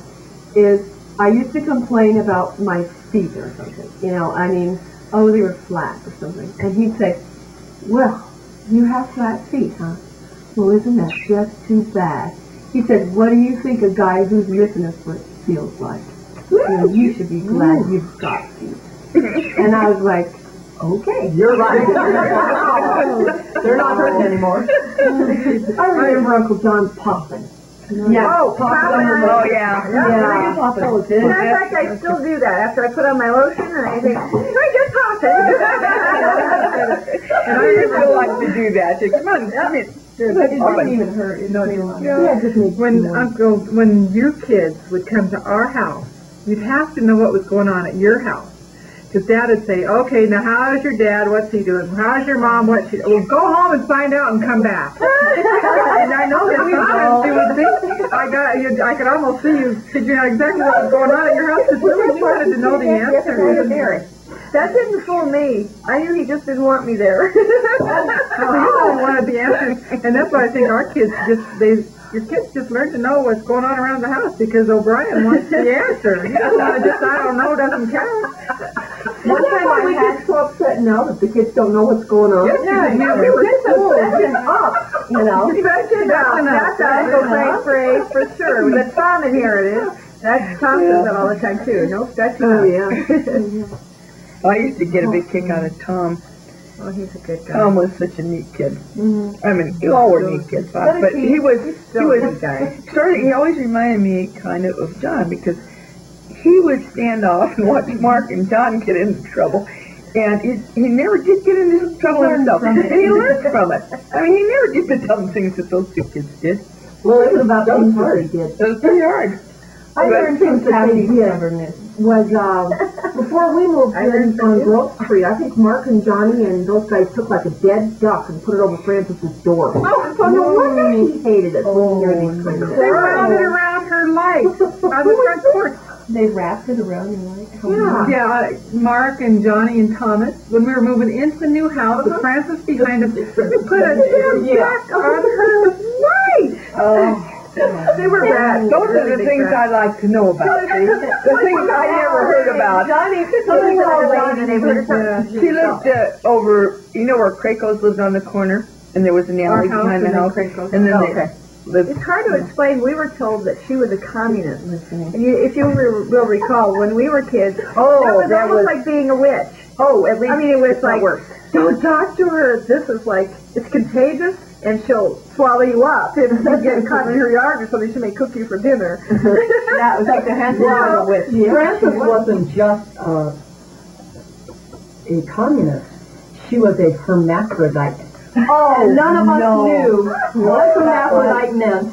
is I used to complain about my feet or something. They were flat or something. And he'd say, well, you have flat feet, huh? Well, isn't that just too bad? He said, what do you think a guy who's missing a foot feels like? You should be glad you've got feet. And I was like, okay. You're right. They're not hurting anymore. I remember Uncle John Poppin. Yeah. Oh, yeah. Yeah. Matter of fact, I still do that. After I put on my lotion, and I think, I just popping. And I still like to do that. Come on, come in. It doesn't even hurt. When your kids would come to our house, you'd have to know what was going on at your house. Because Dad would say, okay, now how's your dad? What's he doing? How's your mom? What's she doing? Well, go home and find out and come back. And I know that sometimes you would think, I could almost see you figuring out exactly what was going on at your house. Because really wanted to know the answer. That didn't fool me. I knew he just didn't want me there. Well, you all wanted the answers. And that's why I think our kids your kids just learn to know what's going on around the house because O'Brien wants the answer. He doesn't want to just, I don't know, doesn't count. One time I get so upset now that the kids don't know what's going on. Yeah, we were school. That's Uncle Frank's phrase for sure. But Tom inherited. That's Tom says that all the time too. No stretching. Oh yeah. I used to get a big kick out of Tom. Oh, he's a good guy. Tom was such a neat kid. I mean, you all were neat kids, but he was still a good guy. he always reminded me kind of John because he would stand off and watch Mark and John get into trouble. And he never did get into trouble himself. And he learned from it. I mean, he never did the dumb things that those two kids did. Well, it was about things that he did. It was pretty hard. I learned things that they did was, before we moved in on Grove Street, I think Mark and Johnny and those guys took like a dead duck and put it over Francis's door. Oh, so no wonder he hated it living near these places. They wound it around her life on the front porch. They wrapped it around your leg? Yeah, Mark and Johnny and Thomas, when we were moving into the new house with Francis behind us, put a damn duck on her life. Oh. They were bad. Those are the things I like to know about. See? The things I never heard about. She lived over, you know where Krakows lived on the corner? And there was an alley behind the house. And then they lived. It's hard to explain. We were told that she was a communist. And if you will recall, when we were kids, that was almost like being a witch. Oh, at least I mean, it was like, worse. don't talk to her. This is like, it's contagious, and she'll swallow you up if you get caught in her yard or something. She may cook you for dinner. That was like the hand of a witch. Frances wasn't just a communist. She was a hermaphrodite. Oh, None of us knew what hermaphrodite meant.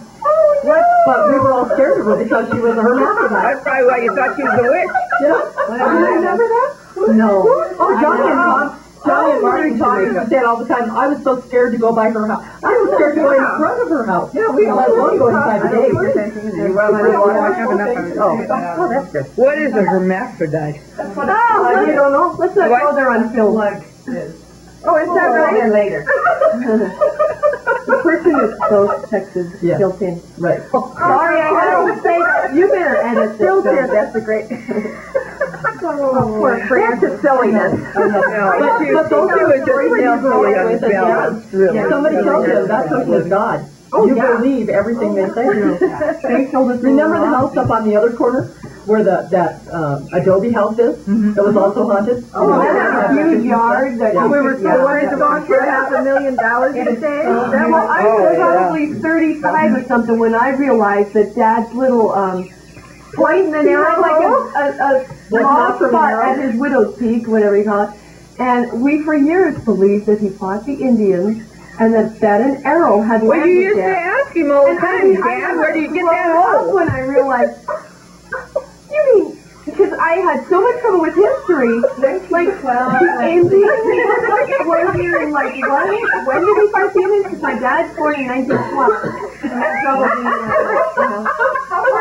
But we were all scared of her because she was a hermaphrodite. That's probably why you thought she was a witch. Do you remember that? No. Oh, Johnny and Mark and Tommy said all the time, I was so scared to go by her house. I was scared to go in front of her house. Yeah, we let alone go inside the gate. Oh, that's good. What is a hermaphrodite? Oh, you don't know? Let's not go there on film. Oh, is that right? Later. The person with those Texas built in. Right. Sorry, I had to say that. You better edit this. Built in, that's a great... Poor Francis silliness. But those two are just silly unbalanced, really. Somebody told you that person is God. You believe everything they say. Remember the house up on the other corner where that adobe house is? That was also haunted? Oh, that's a huge yard that we were so worried about for $500,000 a day. Well, I was probably 35 or something when I realized that Dad's little point in the arrow, like a small spot at his widow's peak, whatever you call it. And we for years believed that he fought the Indians and that an arrow had landed there. Well, you used to ask him all the time, Dad, where do you get that hole? When I realized, you mean, because I had so much trouble with history, like, the Indians were here in, like, when did we fight the Indians? Because my dad's born in 1912. And I had trouble being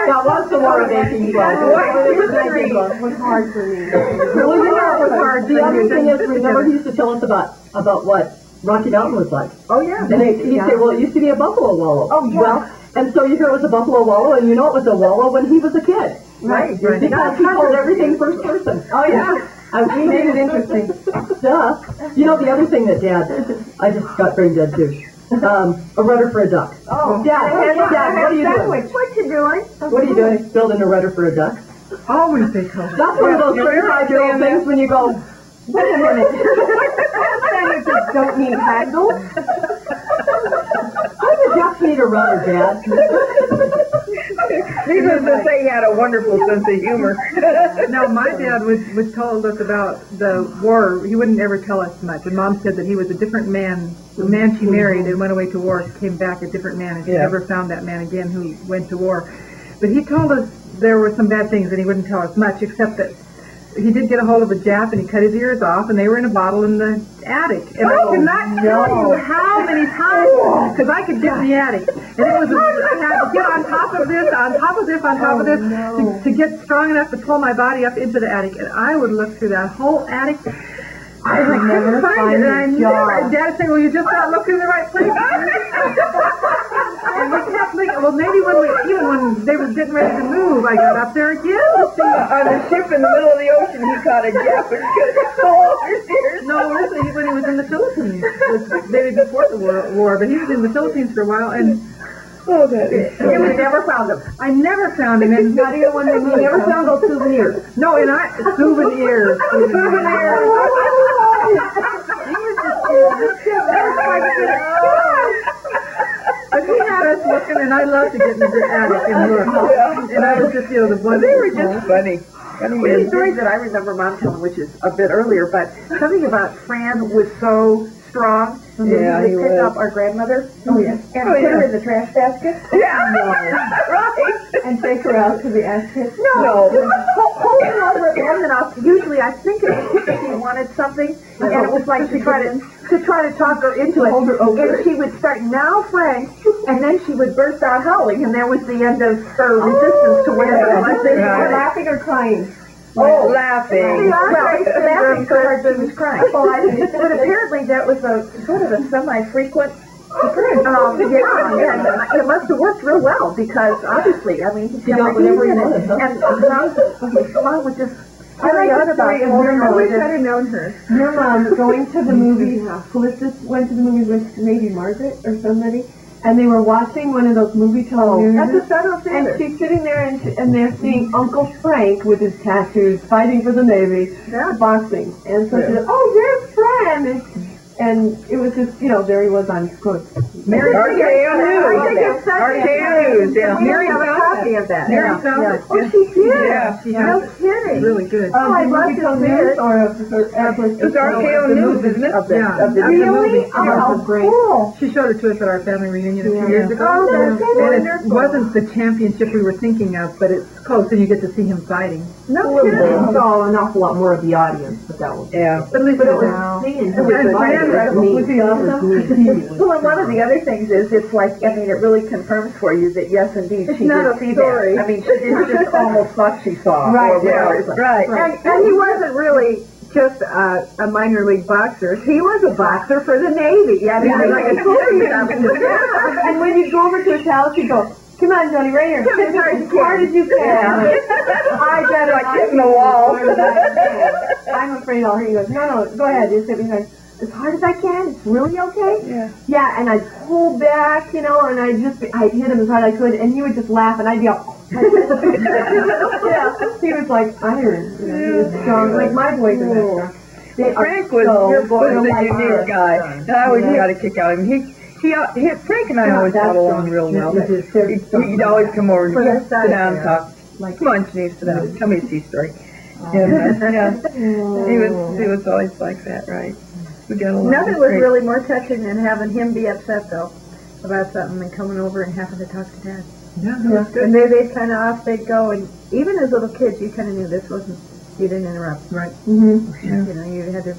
That was the War of 1812. It was hard for me. Well, you know, it was hard. The other thing is, remember he used to tell us about what Rocky Mountain was like. Oh, yeah. And he'd say, well, it used to be a buffalo wallow. Oh, yeah. Well, and so you hear it was a buffalo wallow, and you know it was a wallow when he was a kid. Right. Because he told everything first person. Oh, yeah. We made it interesting. Duh. You know, the other thing that Dad, I just got brain dead too. A rudder for a duck. Oh, Dad, what are you doing? What you doing? What are you doing? Building a rudder for a duck? Always they call it. That's one of those 35-year-old things when you go, Wait a minute. Senators don't need handles. I would just need a rudder, Dad. Needless to say, he had a wonderful sense of humor. No, my dad was told us about the war. He wouldn't ever tell us much. And Mom said that he was a different man. The man she married and went away to war came back a different man, and she never found that man again who went to war. But he told us there were some bad things, and he wouldn't tell us much, except that he did get a hold of a Jap, and he cut his ears off, and they were in a bottle in the attic. And I could not tell you how many times, because I could get in the attic. And it was, I had to get on top of this, on top of this, on top of this, to get strong enough to pull my body up into the attic. And I would look through that whole attic. I couldn't find it, and I never, Dad said, well, you just not looking in the right place. And we kept thinking, well, maybe even when they were getting ready to move, I got up there again to see. On the ship in the middle of the ocean, he caught a Japanese soldier. No, listen, when he was in the Philippines, it was maybe before the war, but he was in the Philippines for a while, and You never found him. I never found him, and not even when they moved. You never found those souvenirs. No, and souvenirs. But he had us looking, and I loved to get in the attic and look. And I was just, the one. They were just funny. The story that I remember Mom telling, which is a bit earlier, but something about Fran was so strong. Yeah, He he would pick was. up our grandmother. Oh, yes. And put her in the trash basket. Right. And take her out to the ass kiss. No, holding over it long enough. Usually, I think it was because she wanted something, and it was like to try to talk her into it. Hold her over And she would start, "Now, Frank," and then she would burst out howling, and that was the end of her resistance to whatever it was. They Right. were Laughing or crying? Oh, laughing. Well, laughing so hard she was crying. But apparently that was a sort of a semi-frequent occurrence. Yeah, and it must have worked real well because obviously, I mean, he got whatever he wanted. And Mom would just carry on about I wish I'd have known her. Your mom going to the movies. Felicitas went to the movies with maybe Margaret or somebody, and they were watching one of those movie telenews. At the Federal And Theater. she's sitting there and they're seeing Uncle Frank with his tattoos fighting for the Navy, boxing. And so she said, "Oh, there's Fran." And it was just, there he was on quote. RKO News. RKO News, yeah. Mary have a copy of that. Mary found it. Oh, she did? Yeah, she No has it. kidding. Really good. Oh, I'd love to see it. Or It was RKO News, isn't it? Yeah. Of the Really? Oh, how great. Cool. She showed it to us at our family reunion a few years ago. Oh, that's And it wonderful. wasn't the championship we were thinking of, but it's close, and you get to see him fighting. No kidding. saw an awful lot more of the audience, but that was. Yeah. But at least it was Was he awesome? Well, and one of the other things is, it's like, I mean, it really confirms for you that yes, indeed, she did see that. I mean, she didn't just almost thought she saw. Right, or whatever. Right. And he wasn't really just a minor league boxer. He was a boxer for the Navy. Yeah, he was like a And when you go over to his house, you go, "Come on, Johnny, right here. Hit her as hard as you can." I bet Like hitting the wall. I'm afraid I'll hear you. He goes, "No, go ahead. Just sit behind. As hard as I can. It's really okay." Yeah. Yeah, and I'd pull back, and I'd hit him as hard as I could, and he would just laugh, and I'd yell. Yeah, he was like iron. He was strong, like my boys are that strong. They are Frank was so your boy, was a like unique iron. guy. And I always got a kick out of him. Frank and I always got along real well. He'd always come over and sit down and talk. Come on, Janine, sit down. Tell me a sea story. Yeah. He was always like that, right? We got along. Nothing was really more touching than having him be upset though about something and coming over and having to talk to Dad. Yeah. And they'd kind of off they'd go, and even as little kids, you kind of knew this wasn't. You didn't interrupt. Right. You had to.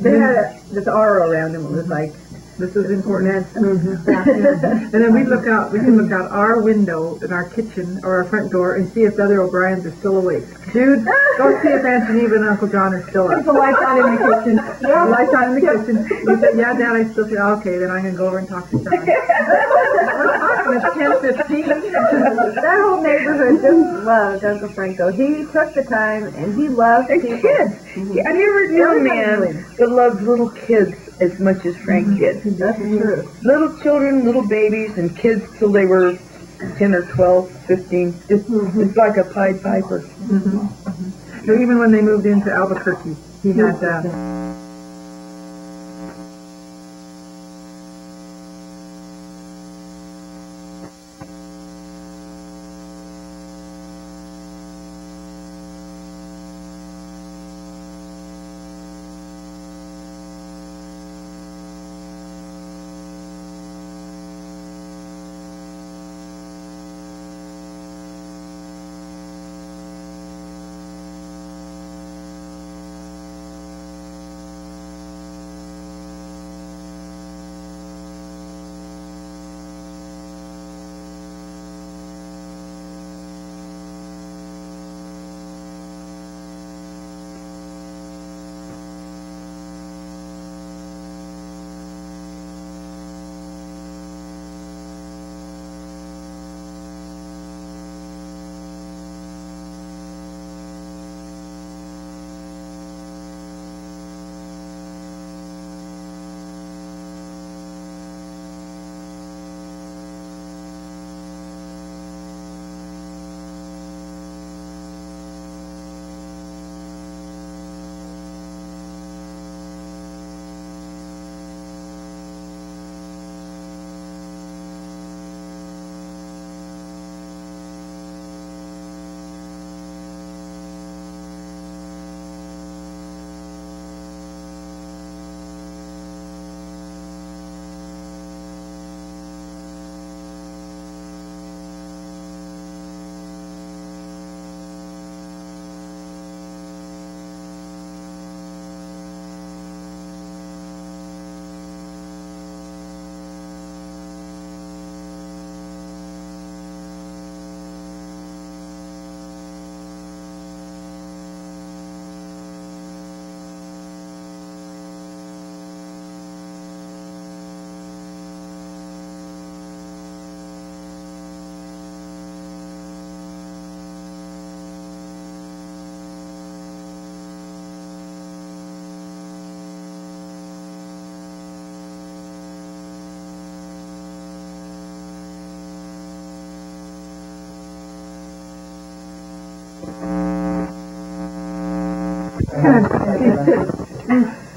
They had this aura around them. It was like This is important. And then we can look out our window in our kitchen or our front door and see if the other O'Briens are still awake. Dude, go see if Aunt Geneva and Uncle John are still up. The lights on in the kitchen. The lights on in the kitchen. You say, "Yeah, Dad, I still feel okay." Then I'm gonna go over and talk to John. It's 10:15. that whole neighborhood just loved Uncle Franco. He took the time and he loved And people. kids. I never knew a man that loved little kids as much as Frank did. That's true. Little children, little babies, and kids till they were 10 or 12, 15. It's like a Pied Piper. So even when they moved into Albuquerque, he had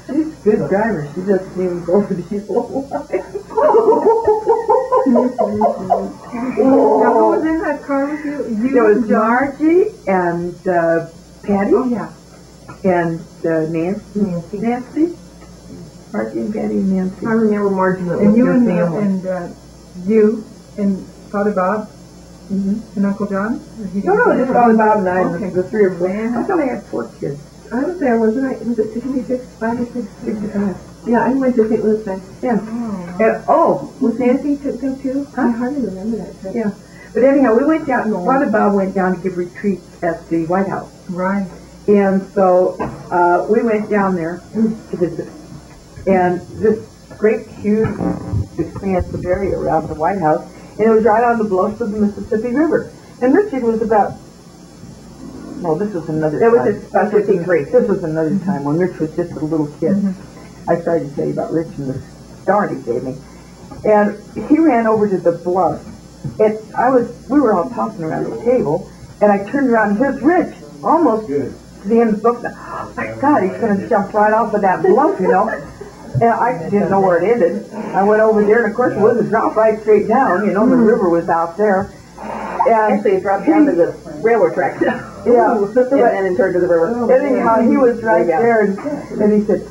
She's a good driver. She doesn't even go for these little lines. Now, who was in that car with you? You There was and John? Margie and Patty Oh, yeah. and Nancy. Margie and Patty and Nancy. I remember Margie that And was you your and, family. you and Father Bob and Uncle John? Or he No, no, just Father Bob and I, Okay. the three of them. I thought I had 4 kids. I was there, wasn't I? Was it 66, 5 or 6? 65. Yeah, I went to St. Louis then. Oh, Was Nancy took them too? I hardly remember that trip. yeah. But anyhow, we went down, Father Bob went down to give retreats at the White House. Right. And so we went down there to visit. And this great, huge, expansive area around the White House, and it was right on the bluffs of the Mississippi River. And Richard was about, well, this was another That was time. his specialty trait. This was another time when Rich was just a little kid. I started to tell you about Rich and the start he gave me. And he ran over to the bluff. And we were all talking around the table, and I turned around, and here's Rich, almost to the end of the book. Oh my God, he's going to jump right off of that bluff, you know. And I didn't know where it ended. I went over there, and of course it wasn't drop right straight down, you know, the river was out there. And Actually, it dropped down to the railroad tracks. yeah, and then it turned to the river. anyhow, he was right there, and he said,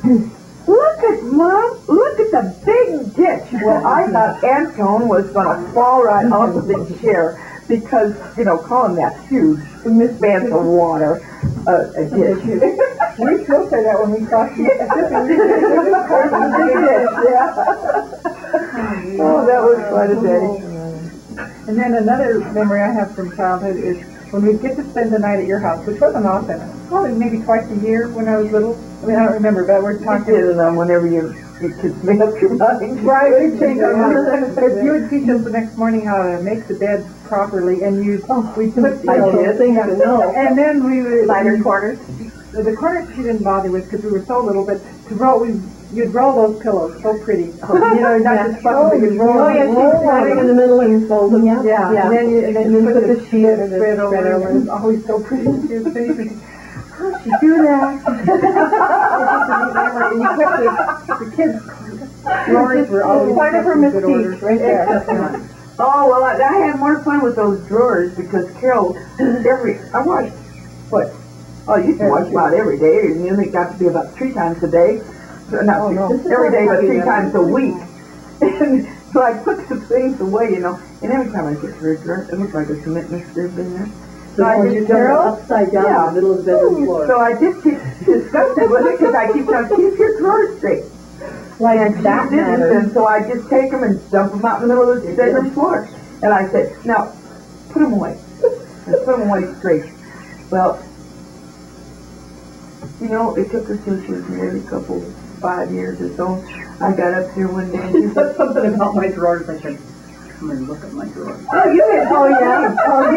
"Look at Mom! Look at the big ditch." Well, I thought Antone was going to fall right off of the chair because, you know, calling that huge expanse of water a ditch. We still say that when we cross the Oh, that was quite a day. And then another memory I have from childhood is when we'd get to spend the night at your house, which wasn't often, probably maybe twice a year when I was little. I mean, I don't remember, but we're I talking. did it on whenever you could make up your mind. Right, we'd change our minds. But you would teach us the next morning how to make the bed properly, and we'd put, I did. things to know. And then we would Lighter corners. the corners she didn't bother with because we were so little, but to roll, you'd roll those pillows so pretty. You know, not just fluff them, but you'd roll Oh, yeah, them. she's right in the middle and fold them. Yeah. Yeah, and then you put the sheet and spread over, over. and it was always so pretty. She was thinking, how she do that? And you kept the kids' drawers were always Part of her kept in good order. mystique, right there. Oh, well, I had more fun with those drawers because Carol, I watched, I used to watch about every day, and then it got to be about 3 times a day. So not every day, but 3 times a week. And so I put the things away, you know, and every time I get to her drawer, it looked like a cement mixture had been there. So I just upside down Yeah. in the middle of the bedroom floor. So I just keep disgusted with it because I keep trying to keep your drawers straight. Like And that she didn't, matters. and so I just take them and dump them out in the middle of the bedroom floor. And I said, now, put them away. And put them away straight. Well, you know, it took her till she was married a couple, 5 years or so. I got up there one day and she said, Something about my drawers. I said, come and look at my drawers. oh, you did, oh yeah, oh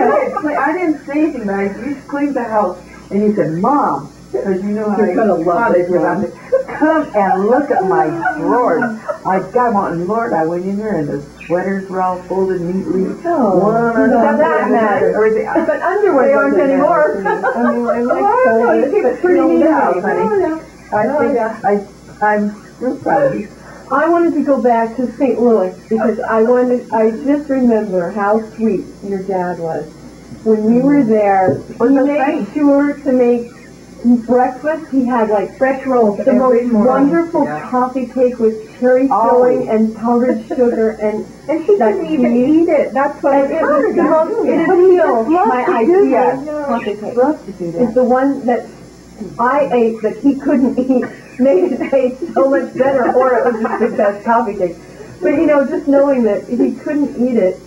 yeah. I didn't say anything, but I used to clean the house. And you said, Mom, because you know how You're gonna love it. this, Come and look at my drawers. I got one, and Lord, I went in there and the sweaters were all folded neatly. One on top of that matters. everything. But underwear They aren't doesn't anymore. matter to me. I mean, I like Oh, no, you keep it pretty neat house, Oh, honey. yeah. I think I'm real proud of you. I wanted to go back to St. Louis because I just remember how sweet your dad was. When we were there, he made sure to make breakfast. He had like fresh rolls, the most wonderful coffee cake with cherry filling and powdered sugar and she that didn't even cheese. eat it. That's what And it was the most, it appeals my idea. Coffee cake. It's the one that I ate that he couldn't eat, made it taste so much better, or it was just the best coffee cake. But you know, just knowing that he couldn't eat it,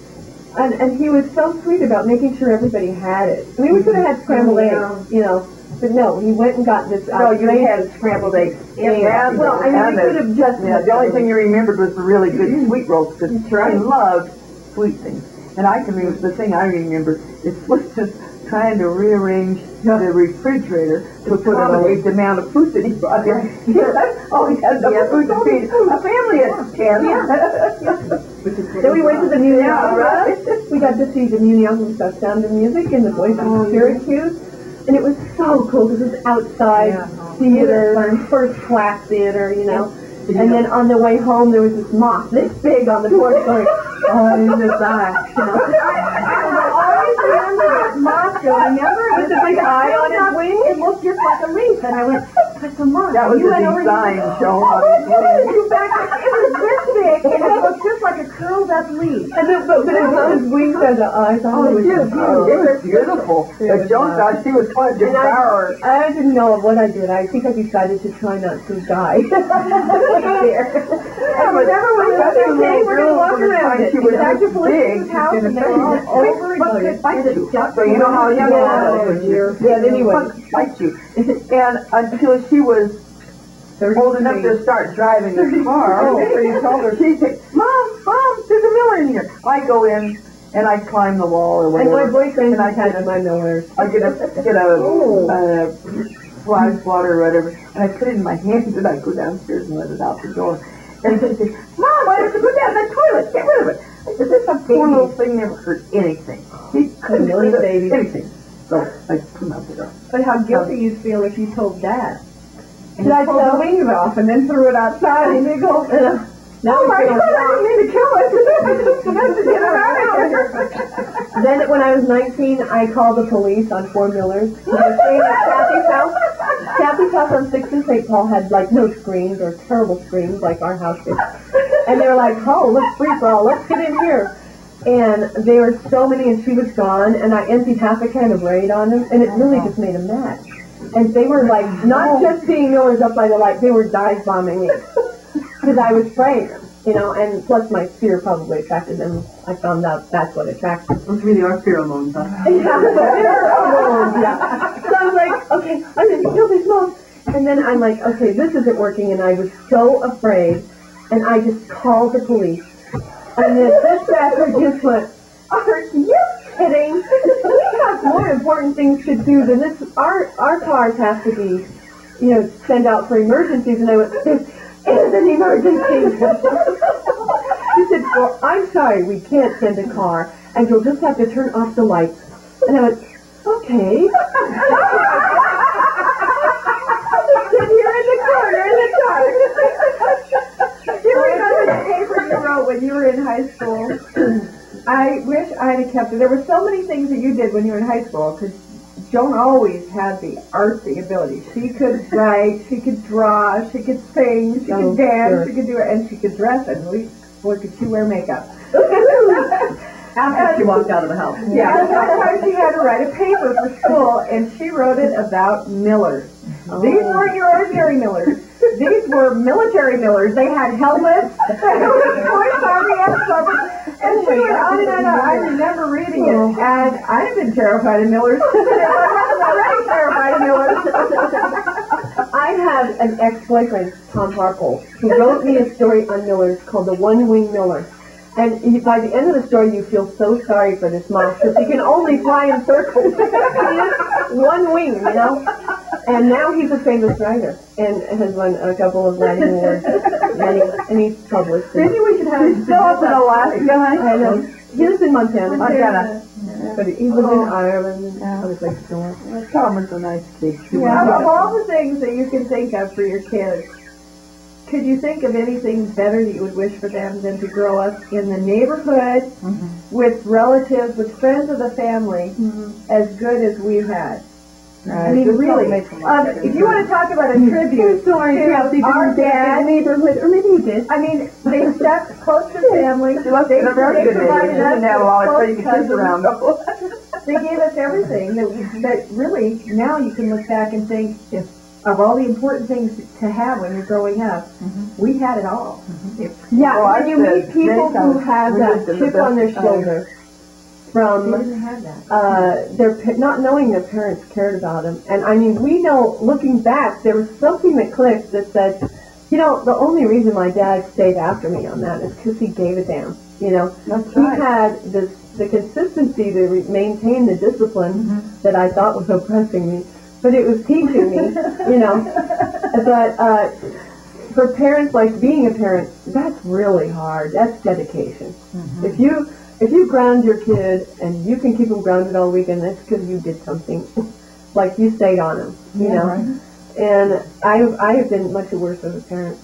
and he was so sweet about making sure everybody had it. I mean, we could have had scrambled eggs, you know, but no, he went and got this. No, you had scrambled eggs. Yeah. Well, I mean, we could have just. Yeah, the only thing you remembered was the really good sweet rolls, because I loved sweet things. And I can remember, the thing I remember is was just trying to rearrange the refrigerator to accommodate the amount of food that he brought there. Oh, he had enough food to feed a family of 10. Then we went to the Muni Yeah, Opera. right. We got to see the Muni Opera with Sound of Music and the Voices of Syracuse. And it was so cool because it was outside theater, first class theater, you know. And then on the way home, there was this moth this big on the porch going, oh, in the back, you know. I always remember that moth, Joe. Remember? With the big eye on its wing? It looked just like a leaf. And I went, that's a moth. That was you the went over design, to Joe. you back, it was this big, and it looked just like a curled up leaf. And then, but it was on his wings and the eyes. Oh, it was beautiful. But Joan thought she was going to devour. I didn't know what I did. I think I decided to try not to die. There. And whenever we were there, we're going to walk around it. She was Dr. big. Felicity's house, and they were all over it. So you know how you know. Yeah, anyway. Fight you. And until she was old enough to start driving the car, so you told her, she'd say, Mom, there's a Miller in here. I go in and I climb the wall or And whatever. my boyfriend and I had my Millers. I get a fly swatter or whatever, and I put it in my hand and I go downstairs and let it out the door. And she says, Mom, why don't you put that in the toilet? Get rid of it. I said, this poor little thing never hurt anything. He couldn't hurt anything. So I put him out the door. But how guilty you'd feel if you told Dad. And Did I he pulled the wings off and then threw it outside and you go, Oh my God, I didn't mean to kill it. I just meant to get it out of here. Then when I was 19, I called the police on 4 Millers. I was staying at Kathy's house. Kathy's house on 6th and St. Paul had like no screens or terrible screens like our house did. And they were like, oh, let's free for all, let's get in here. And there were so many and she was gone and I emptied half a can of Raid on them and it really just made them mad. And they were like, not just seeing Millers up by the light, they were dive bombing me. Because I was spraying them, you know, and plus my fear probably attracted them. I found out that's what attracted them. Those really are pheromones, huh? Yeah. So I was like, okay, I'm going to kill these moths. And then I'm like, okay, this isn't working. And I was so afraid. And I just called the police. And the dispatcher just went, are you kidding? We have more important things to do than this. Our cars have to be, you know, sent out for emergencies. And I went, this is an emergency. He said, well, I'm sorry, we can't send a car. And you'll just have to turn off the lights. And I went, okay. Sit here in the corner in the dark. Do you remember the paper you wrote when you were in high school? I wish I'd have kept it. There were so many things that you did when you were in high school, because Joan always had the artsy ability. She could write, she could draw, she could sing, she could dance, she could do it, and she could dress, and boy, could she wear makeup. After she walked out of the house. Yeah, sometimes she had to write a paper for school, and she wrote it about Millers. These weren't your ordinary Millers. These were military Millers. They had helmets, they were Toy Army extras, and she went on and on. I remember reading it, and I'd have been terrified of Millers. I was already terrified of Millers. I have an ex-boyfriend, Tom Harpole, who wrote me a story on Millers called The One-Wing Miller. And by the end of the story, you feel so sorry for this moth because he can only fly in circles. One wing, you know? And now he's a famous writer and has won a couple of writing awards. And he's published. Maybe we should have He's still up in Alaska. I know. He lives in Montana. Montana. But he lives in Ireland and other places. Tom was a nice kid. Yeah, of all the things that you can think of for your kids, could you think of anything better that you would wish for them than to grow up in the neighborhood with relatives, with friends of the family, as good as we've had? I mean, really. If you want to talk about a tribute to our dad, neighborhood, or maybe he did. I mean, they stuck close to family. She was in a very good neighborhood. She didn't have a lot of crazy kids around. They gave us everything that really, now you can look back and think, of all the important things to have when you're growing up, we had it all. Yeah, Well, when you meet people who have that chip on their shoulder from their not knowing their parents cared about them. And I mean, we know, looking back, there was something that clicked that said, you know, the only reason my dad stayed after me on that is because he gave a damn. You know, he had the consistency to maintain the discipline that I thought was oppressing me. But it was teaching me, you know. But for parents, like being a parent, that's really hard. That's dedication. If you ground your kid and you can keep them grounded all weekend, that's because you did something like you stayed on them, you know. And I have been much worse of a parent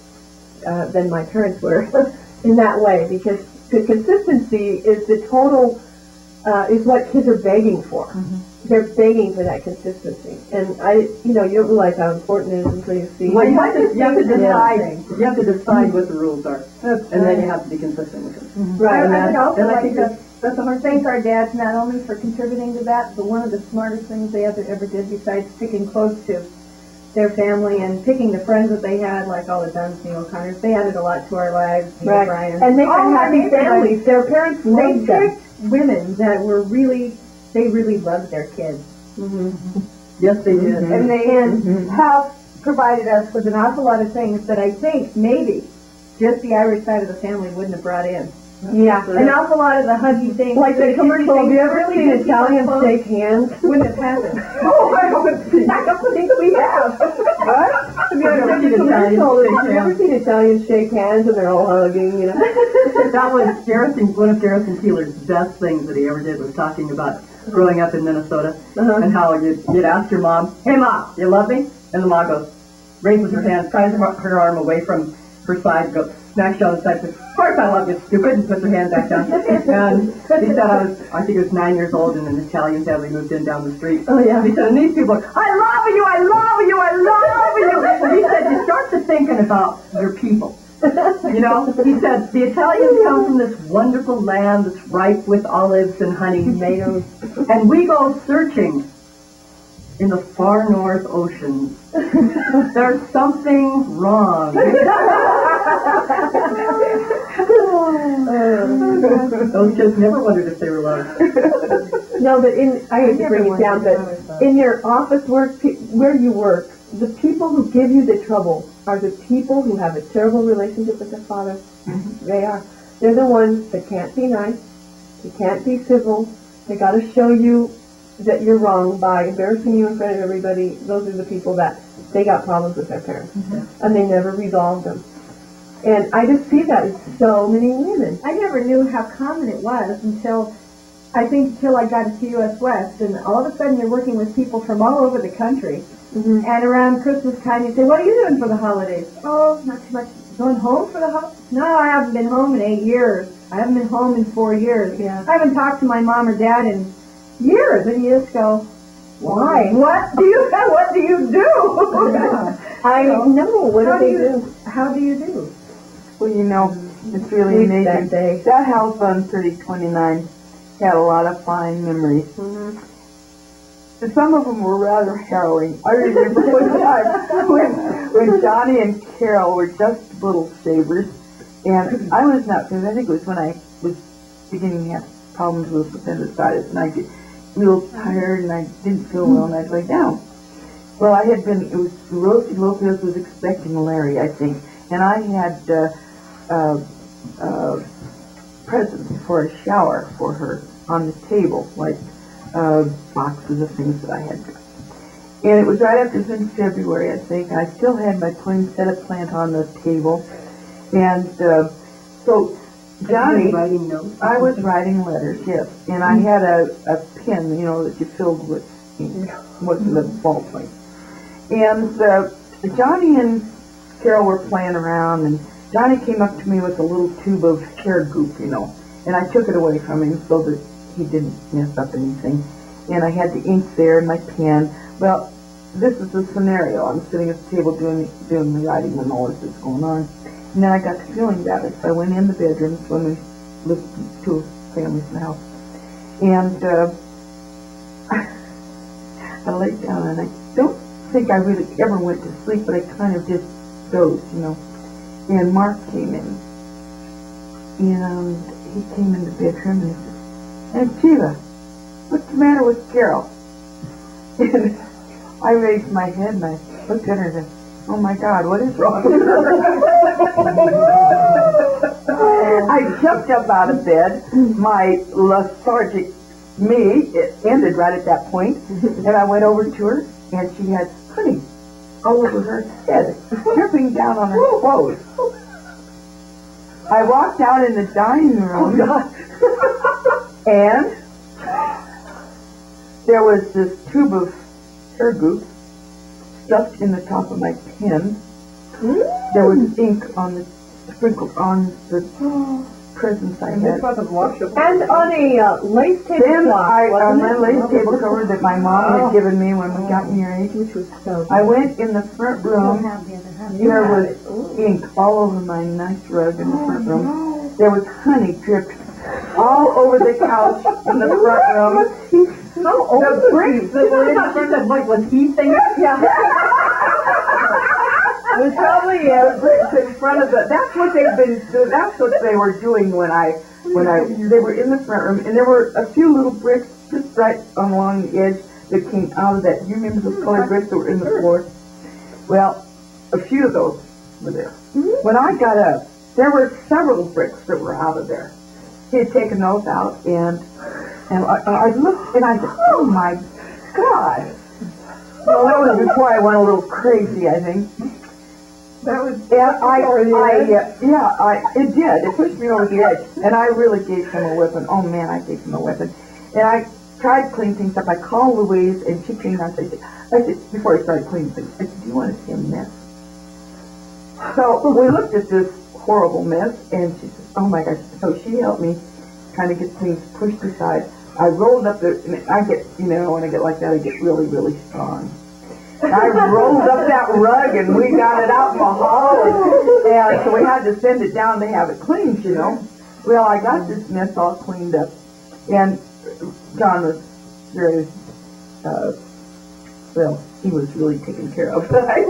than my parents were in that way, because the consistency is the total is what kids are begging for. They're begging for that consistency, and you don't realize how important it is until you see. Well, you have to decide what the rules are, and then you have to be consistent with them. Right, I would also and I like think to that's a hard thank our dads not only for contributing to that, but one of the smartest things they ever did, besides sticking close to their family and picking the friends that they had, like all the Duns and the O'Connors. They added a lot to our lives. Right. Brian. And they had All happy neighborhoods. families. Their parents They loved them. picked women that were really loved their kids. Yes, they did. And they have provided us with an awful lot of things that I think maybe just the Irish side of the family wouldn't have brought in. Yeah. An awful lot of the huggy things. Like the commercial, have you ever really seen did keep us Italians close. shake hands? Wouldn't have happened. Oh, I don't think we have. What? Have you ever seen Italians shake hands and they're all hugging, you know? That was one of Garrison Keillor's best things that he ever did, was talking about growing up in Minnesota and how you'd ask your mom, "Hey Mom, you love me?" And the mom goes, raises her hand, pries her arm away from her side, goes, smacks you on the side, says, "Of course I love you, stupid," and puts her hand back down. And he said I think I was 9 years old, and an Italian family moved in down the street. Oh, yeah. He said, and these people are, "I love you, I love you, I love you." And he said, you start to thinking about your people. You know, he said, the Italians come from this wonderful land that's ripe with olives and honey, tomatoes, and we go searching in the far north oceans. There's something wrong. Those kids never wondered if they were loved. No, but I hate to bring it down, but in your office work, where you work, the people who give you the trouble are the people who have a terrible relationship with their father. They are. They're the ones that can't be nice, they can't be civil, they gotta show you that you're wrong by embarrassing you in front of everybody. Those are the people that they got problems with their parents, and they never resolved them. And I just see that in so many women. I never knew how common it was until I got to US West, and all of a sudden you're working with people from all over the country. And around Christmas time, you say, "What are you doing for the holidays?" "Oh, not too much." "Going home for the holidays?" "No, I haven't been home in 8 years. I haven't been home in 4 years. Yeah. I haven't talked to my mom or dad in years." And you just go, "Why? What do you do?" I know. What do they do? How do you do? Well, you know, it's really Leave that amazing. day. That house on 3029 had a lot of fine memories. Some of them were rather harrowing. I remember one time when Johnny and Carol were just little savers, and I was not, because I think it was when I was beginning to have problems with appendicitis, and I get a little tired, and I didn't feel well, and I'd lay down. Well, it was Rosie Lopez was expecting Larry, I think, and I had presents for a shower for her on the table, like boxes of things that I had. And it was right after February, I think. I still had my poinsettia plant on the table. And so Johnny, I was writing letters, yes. And I had a pen, you know, that you filled with ink, with the ballpoint. And Johnny and Carol were playing around, and Johnny came up to me with a little tube of hair goop, you know. And I took it away from him so that he didn't mess up anything. And I had the ink there and my pen. Well, this is the scenario. I'm sitting at the table doing the writing when all this is going on. And then I got to feeling better. So I went in the bedrooms when we lived with two families in the house. And I laid down, and I don't think I really ever went to sleep, but I kind of just dozed, you know. And Mark came in. And he came in the bedroom and he said, "And Sheila, what's the matter with Carol?" And I raised my head and I looked at her and said, "Oh my God, what is wrong with her?" I jumped up out of bed. My lethargic me, it ended right at that point. And I went over to her and she had honey all over her head, dripping down on her clothes. I walked out in the dining room. And there was this tube of hair goose stuffed in the top of my pen. There was ink on the sprinkled on the presents I had. And on a lace Then tablecloth, on my lace table cover that my mom had given me when we got married, I went in the front room. There was ink all over my nice rug in the front room. There was honey dripped all over the couch in the front room. The bricks that were in front of was he saying? yeah. It was probably bricks in front of the. That's what they've been. That's what they were doing when they were in the front room, and there were a few little bricks just right along the edge that came out of that. You remember those colored bricks that were in the floor? Well, a few of those were there. When I got up, there were several bricks that were out of there. He had taken those out, and I looked and I said, "Oh my God!" Well, that was before I went a little crazy, I think. That was it did. It pushed me over the edge, and I really gave him a whipping. Oh man, I gave him a whipping. And I tried to clean things up. I called Louise, and she came out. I said, before I started cleaning things, I said, "Do you want to see a mess?" So we looked at this horrible mess, and she said, "Oh my gosh!" So she helped me kind of get things pushed aside. I rolled up the. I get, when I get like that, I get really, really strong. I rolled up that rug and we got it out in the hall, and so we had to send it down to have it cleaned, Well, I got this mess all cleaned up, and John was very, he was really taken care of. I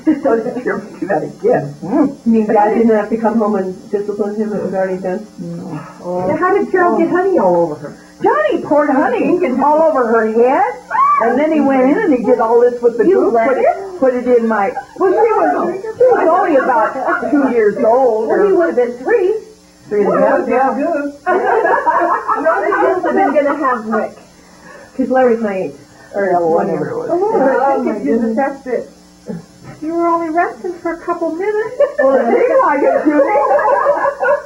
just wasn't sure to do that again. You mean Dad didn't have to come home and discipline him? It was already done? No. So how did Carol get honey all over her? Johnny poured honey all over her head, and then he went in and he did all this with the goop, put it in my. Well, she was only about 2 years old. Well, he would have been 3. 3 and a half, yeah. He must have been going to have Rick. Because Larry's my age. Or whatever it was. Oh, my goodness. That's it. You were only resting for a couple minutes. Well, it seemed like it to me.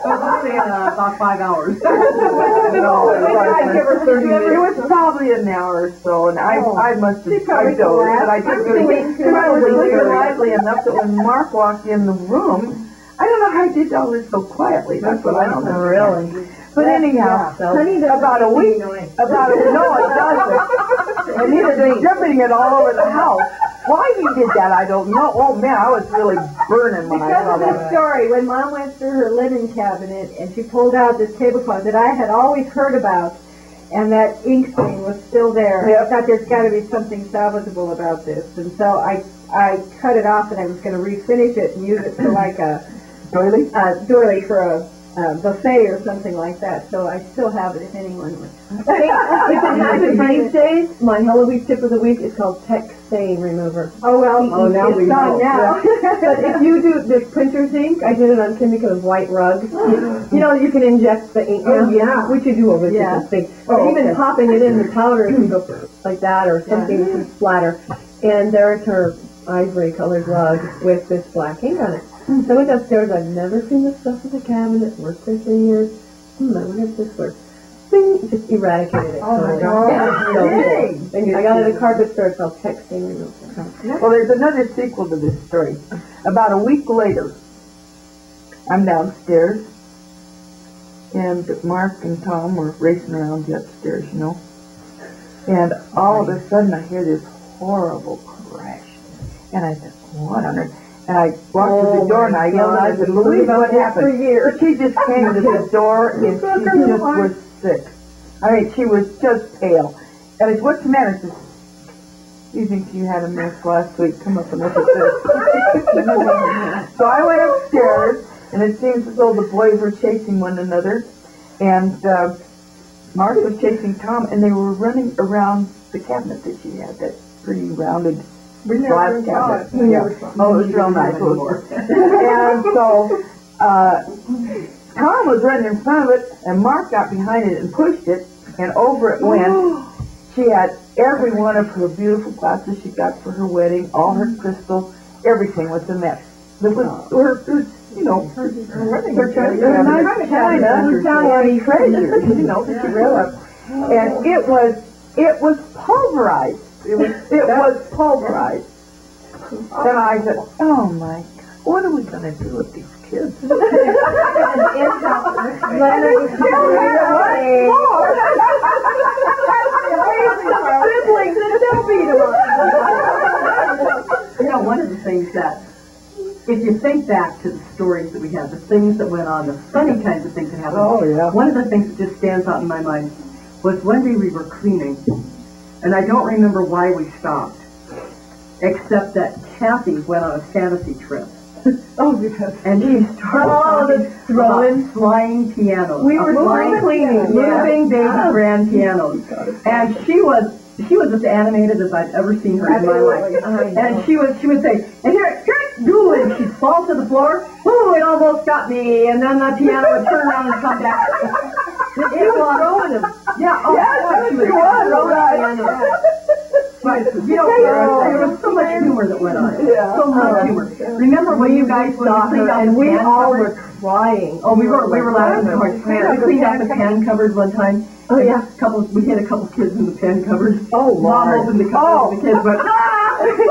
About 5 hours. No, it was probably an hour or so, and I must have dozed, but I didn't really, because I was sleeping lively enough that when Mark walked in the room, I don't know how he did all this so quietly. That's what I don't know. Really? But anyhow, about a week, no, it doesn't. And he was dripping it all over the house. Why he did that, I don't know. Oh man, I was really burning when I saw Because of the that. story, when Mom went through her linen cabinet and she pulled out this tablecloth that I had always heard about, and that ink stain was still there. Yep. I thought there's got to be something salvageable about this, and so I cut it off and I was going to refinish it and use it for like a Doily? doily for a buffet or something like that. So I still have it if anyone would. If it happens these days, my Halloween tip of the week is called Tech Stain Remover. Oh well, now it's we gone know. now. But if you do this printer's ink, I did it on Kimiko's white rug. You know, you can inject the ink. Oh, yeah. Which you do over Yeah. this thing. Or even popping it in the powder if you go like that or something to splatter. And there's her ivory colored rug with this black ink on it. So I went upstairs, I've never seen this stuff in the cabinet, worked there for years. I wonder if this works. Bing, just eradicated it. Oh my totally. God. Yeah, so cool. And I got it at a carpet store, it's called Tech Stain Remover. Well, there's another sequel to this story. About a week later, I'm downstairs, and Mark and Tom were racing around the upstairs, and all of a sudden I hear this horrible crash. And I said, what on earth? And I walked to the door and I yelled and I said, Louise, what happened? She just came to the door and she just was sick. I mean, she was just pale. And I said, what's the matter? She said, you think you had a mess last week? Come up and look at this. So I went upstairs, and it seems as though the boys were chasing one another. And Mark was chasing Tom, and they were running around the cabinet that she had, that pretty rounded glass cabinet. Oh, it was real nice. And so Tom was running in front of it, and Mark got behind it and pushed it, and over it went. She had every one of her beautiful glasses she got for her wedding, all her crystal, everything was a mess. It was her nice china, treasures, that she realized. And it was pulverized. It was pulverized. And I said, oh my God, what are we going to do with these kids? You know, one of the things that, if you think back to the stories that we had, the things that went on, the funny kinds of things that happened. Oh, yeah. One of the things that just stands out in my mind was one day we were cleaning, and I don't remember why we stopped, except that Kathy went on a fantasy trip. Oh, yes. And she started talking about flying pianos. We were cleaning, living baby grand pianos. And she was as animated as I've ever seen her in my life. And she would say, and here it do, and she'd fall to the floor. Ooh, it almost got me. And then the piano would turn around and come back. She was throwing them. Yeah, oh, yes, she was throwing pianos. But, you know, there was so much humor that went on. Yeah. So much humor. Remember when you guys saw her and we all were crying. Oh, we were laughing so much. We cleaned out the pan cupboard one time. Oh yeah. We had a couple kids in the pan cupboard. Oh, Mom Lord. opened the cupboard and the kids went, ah! Every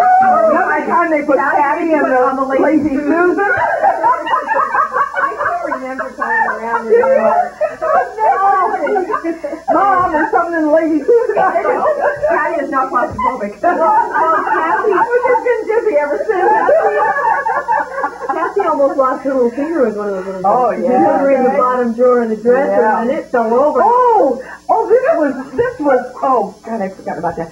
time they put Patty in the Lazy Susan. I still remember going around in New York. Mom, there's something in the Lazy Susan. Patty is not claustrophobic. Kathy, We've just been dizzy ever since. Kathy almost lost her little finger with one of those little Oh, things. yeah. Put her in the bottom drawer in the dresser, Yeah. and it fell over. This was, oh, God, I forgot about that.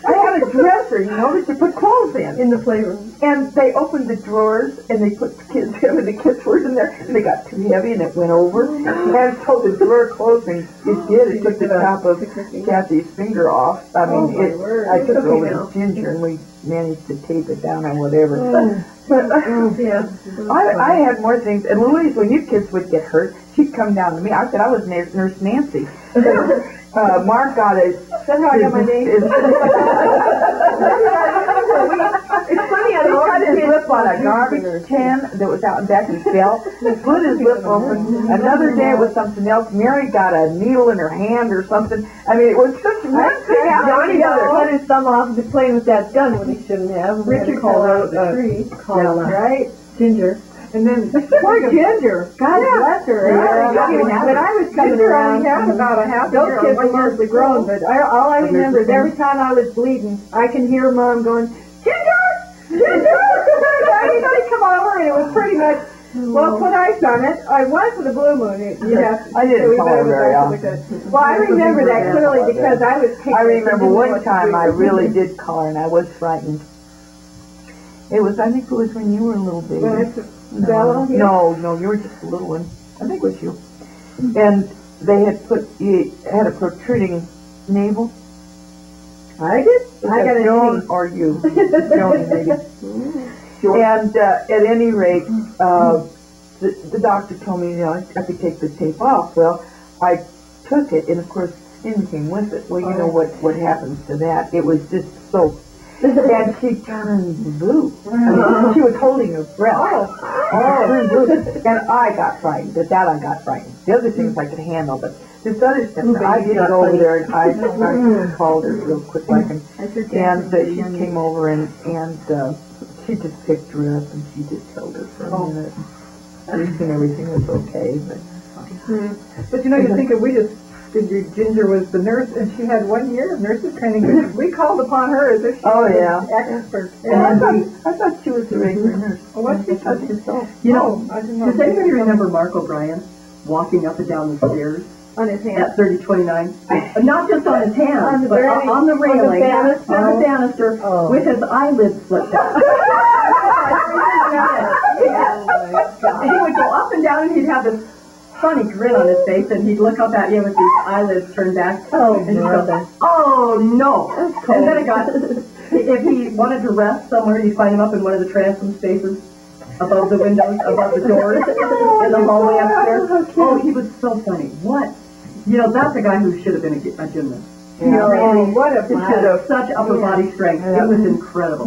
I had a dresser, you know, that you put clothes in In the playroom. and they opened the drawers, and they put the kids in, and the kids were in there, and they got too heavy, and it went over, and so the drawer closed, and it took the top of Kathy's finger off. I mean, I took it over to Ginger, and we managed to tape it down or whatever. But Yeah. I had more things, and Louise, when you kids would get hurt, she'd come down to me. I said I was Nurse Nancy. Mark got a. That's how I got my name. It's funny, I cut his lip on a garbage can that was out in back and fell. Split his lip open. Another day it was something else. Mary got a needle in her hand or something. I mean, it was such one thing after Johnny the other. cut his thumb off and playing with Dad's gun when he shouldn't have. Richard called fell out of the tree. right? Ginger. And then Poor Ginger. God bless her. when I was coming around, had about a half Those kids were mostly grown, but all I remember is every time I was bleeding, I can hear Mom going, Ginger! Ginger! Anybody come over? And it was pretty much, well, put ice on it. I was with a blue moon. I didn't call her very often. Well, I remember that clearly because I was taking I remember one time I really did call her, and I was frightened. It was, I think it was when you were a little baby. Bella? No, you were just a little one. I think it was you. And they had you had a protruding navel. I did? I got a Joan or you. Joan maybe. And at any rate, the doctor told me, you know, I could take the tape off. Well, I took it, and of course, skin came with it. Well, you know what happens to that. It was just so. And she turned blue. I mean, she was holding her breath. Oh, turned blue. And I got frightened. At that, I got frightened. The other things I could handle, but this other stuff, I did go over there, and I called her real quick, like, and she came over, and she just picked her up, and she just held her for a minute. And everything was okay, but. But you know, you think if we just figured Ginger was the nurse, and she had 1 year of nurses training, but we called upon her as if she was an expert. And I thought she was a regular nurse. Well, what's she thought she saw? You know, I didn't know. does anybody remember Mark O'Brien walking up and down the stairs On his hand. at 3029? Not just on his hands, but railing. on the railing, banister. on the banister, with his eyelids slipped out. And he would go up and down, and he'd have this funny grin on his face, and he'd look up at you with his eyelids turned back. And he'd go, oh no! And then it got, if he wanted to rest somewhere, you'd find him up in one of the transom spaces above the windows, above the doors, in the hallway upstairs. Oh, he was so funny. What? You know, that's a guy who should have been a gymnast. You know, Oh, what a he should have such upper body strength. It was incredible.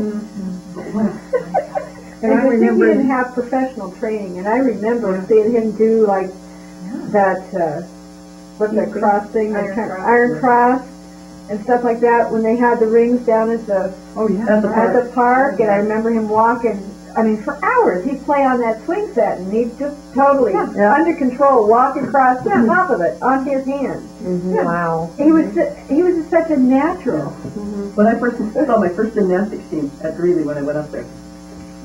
And I remember he didn't have professional training, and I remember seeing him do like that, what's that cross thing? Iron cross. and stuff like that when they had the rings down at the At the park, and I remember him walking. I mean, for hours he'd play on that swing set, and he'd just totally under control, walk across the top of it on his hands. Wow. He was just such a natural. When I first saw my first gymnastics team at Greeley when I went up there,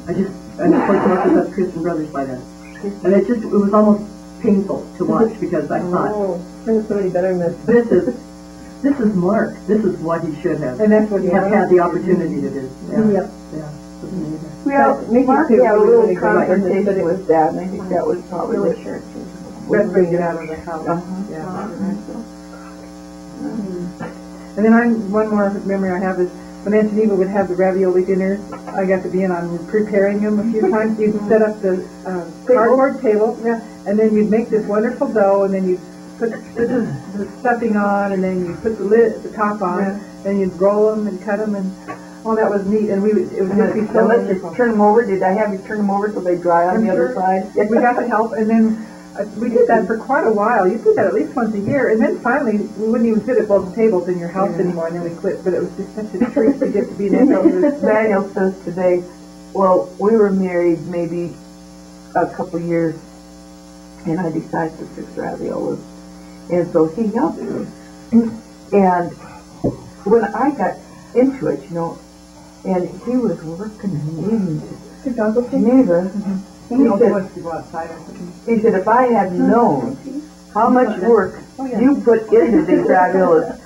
and of course most of us Christian Brothers by then, and it was almost painful to watch because I thought, There's somebody better than this. this is Mark. This is what he should have. And that's what have had the opportunity to do. Yeah. Yep. Yeah. It was amazing. Well, Mark too, had a really, little really conversation with Dad, and I think that was probably the church. Best way to get out of the house. And then one more memory I have is when Aunt Geneva would have the ravioli dinners, I got to be in on preparing them a few times. You'd set up the cardboard table, and then you'd make this wonderful dough, and then you'd put the stuffing on, and then you'd put the top on, then you'd roll them and cut them, and that was neat. And it would just be so Let's wonderful. just turn them over. Did I have you turn them over so they dry on the other side? We got to help, and then we did that for quite a while. You did that at least once a year, and then finally we wouldn't even sit at both tables in your house anymore, and then we quit. But it was just such a treat to get to be there. Daniel says today, well, we were married maybe a couple years, and I decided to fix raviolis, and so he helped me. And when I got into it, and he was working in Geneva, he said, if I had known how much work you put into these raviolis,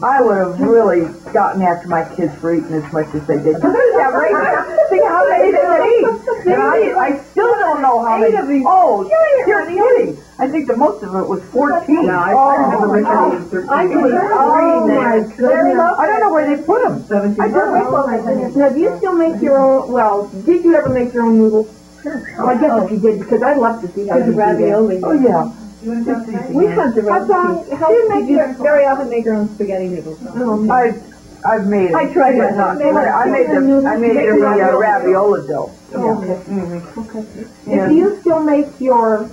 I would have really gotten after my kids for eating as much as they did. See how many did they eat? And I still don't know how many. Oh, you're kidding. I think the most of it was 14. Yeah, I remember Richard was 13. I don't know where they put them. 17. Now, do you still make your own? Well, did you ever make your own noodles? Well, I guess if you did, because I'd love to see how you do ravioli. Oh, yeah. We had the recipe. How do you very often make your own spaghetti noodles? I've made it. I tried it. I made it in the raviola dough. Okay. And do you still make your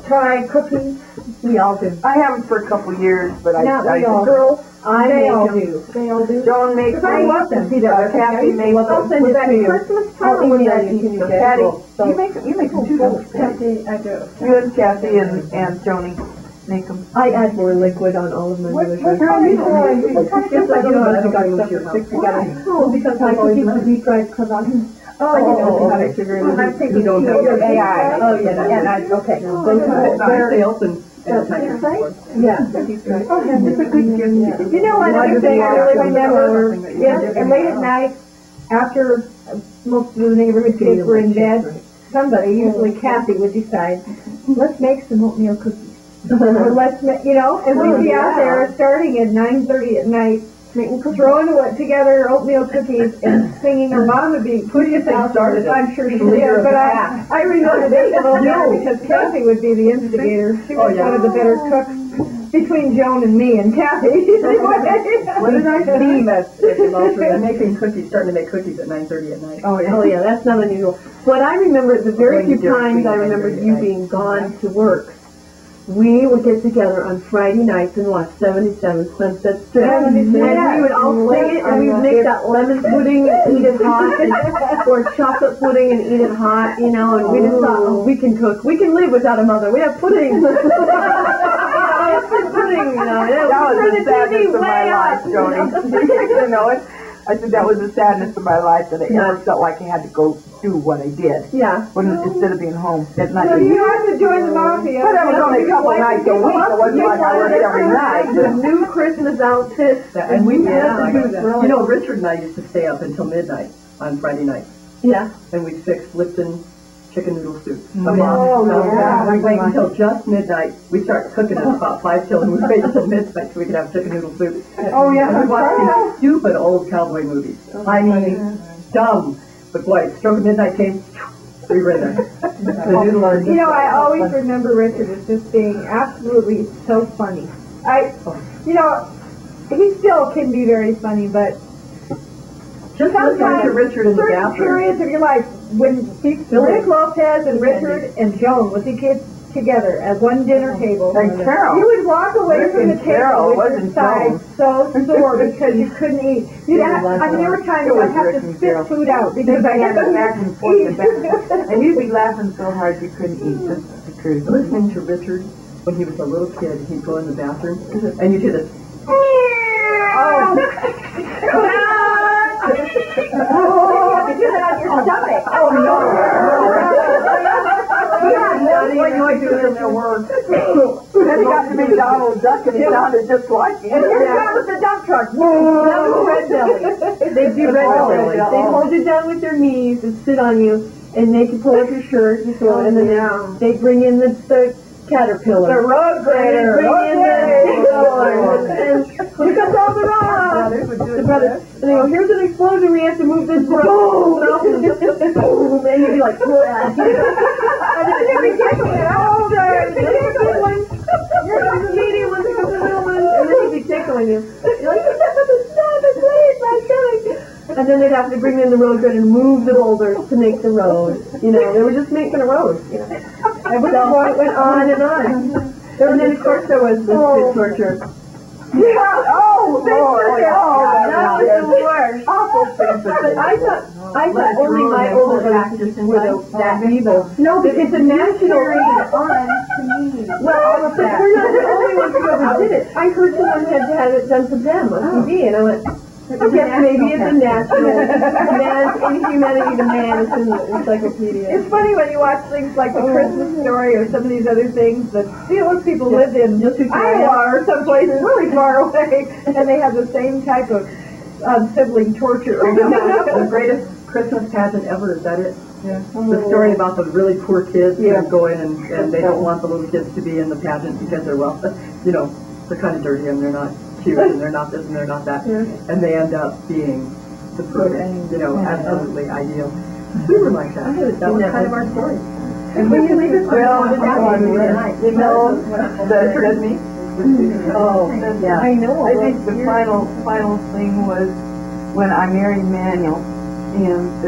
Thai cookies? We all do. I haven't for a couple years, but Not we all. Girls, they all do. They all do. Joan makes I love them. Kathy makes I'll send it to you. Christmas time or when that you Patty, you make them too, don't you? Kathy, I do. You and Kathy and Joni make them. I add more liquid on all of my noodles. What kind of Because I don't know if I got stuff to stick together. Oh, because I cookies with deep fried cravats. I'm thinking you don't know. AI. Oh, yeah, okay. Sales and Yeah. It's a good gift. You know, another thing I really remember is late at night, after most of the neighborhood kids were in bed, somebody, usually Kathy, would decide, let's make some oatmeal cookies. Or let's make, and we'd be out there starting at 9:30 at night, throwing together oatmeal cookies and singing. Her mom would be putting us out started. I'm sure she did, but I remember this a little more because Kathy would be the instigator. She was one of the better cooks between Joan and me and Kathy. What did I see at they're making cookies, starting to make cookies at 9:30 at night. Oh yeah, that's not unusual. But I remember the very few times I remember you being gone to work. We would get together on Friday nights and watch 77 Sunset Strip. And we would all sing it, and we would make that lemon pudding and eat it hot, or chocolate pudding and eat it hot, and we just thought, oh, we can cook. We can live without a mother. We have pudding. Pudding, That was the sadness of my life, Joni. I said that was the sadness of my life, that I never felt like I had to go do what I did. Yeah. Instead of being home at night. So you have to join the mafia. But that was only a couple nights a week. It wasn't like I worked every night. The new Christmas outfits. And we had to do that. Richard and I used to stay up until midnight on Friday nights. Yeah. And we'd fix Lipton chicken noodle soup. Yeah. We wait until just midnight. We start cooking at about 5 till, and we wait until midnight so we could have chicken noodle soup. Oh, yeah. And we watched these stupid old cowboy movies. I mean, dumb. But boy, stroke of midnight came, we were in there. I always remember Richard as just being absolutely so funny. He still can be very funny, but just listening to Richard in the certain bathroom. periods of your life when Rick Lopez and Richard and Joan was the kids together at one dinner table. And Carol. You would walk away from the Frickin' Carol, table with your wasn't sides so sore because you couldn't eat. There were times I'd have to spit food out because I had back and forth and back. And you'd be laughing so hard you couldn't eat. That's the truth. Listening to Richard when he was a little kid, he'd go in the bathroom and you'd hear this. What you do in their work. Then he got to be Donald Duck and he sounded just like him. And here comes the dump truck. That was red belly. They'd be red belly. They'd hold you down with their knees and sit on you and make you pull up your shirt and so on. And then they'd bring in the caterpillar. The road grader. Here comes all the rocks. The brothers. And they go, here's an explosion. We have to move this road. Boom. And you'd be like, and then you'd be tickling all day. Here's the big one. Here's the medium one. Here's the little one. And then he'd be tickling you. You're like, stop it, please, my stomach. And then they'd have to bring in the road grader and move the boulders to make the road. You know, they were just making a road. You know, and so it went on and on. And then of course there was the spit torture. Oh, Lord. That was the worst. But I thought only my older brothers were that evil. No, but it's a national on to me. Well, but we're not the only ones who ever did it. I heard someone had it done to them on TV, and I went, yes, maybe it's a national. Man's inhumanity to man is in the encyclopedia. It's funny when you watch things like The Christmas Story or some of these other things that those people live in Iowa or someplace really far away, and they have the same type of sibling torture. The greatest Christmas pageant ever, is that it? Yeah. The story about the really poor kids who go in and they don't want the little kids to be in the pageant because they're, well, you know, they're kind of dirty and they're not cute and they're not this and they're not that. And they end up being the perfect, you know, absolutely ideal. We were like that. That was kind of our story. And when you leave it, You know, the Oh, yeah. I know. I think the final thing was when I married Manuel, and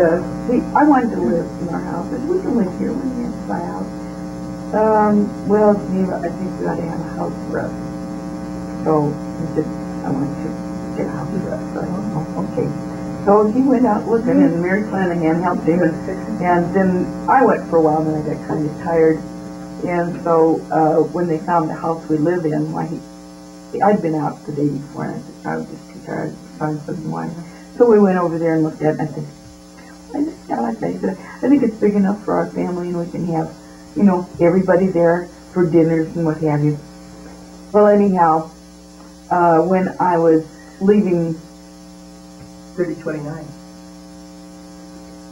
I wanted to live in our house, and we can live here when we have to buy a house. Well, I think we ought to have a house for us. So he said, I want to get a house for us. So I said, oh, okay. So he went out looking, and Mary Flanagan helped him, and then I went for a while, and then I got kind of tired. And so when they found the house we live in, I'd been out the day before, and I said, I was just too tired to find something wine. So we went over there and looked at it, and I said, I said, I think it's big enough for our family, and we can have, you know, everybody there for dinners and what have you. Well, anyhow, when I was leaving 3029.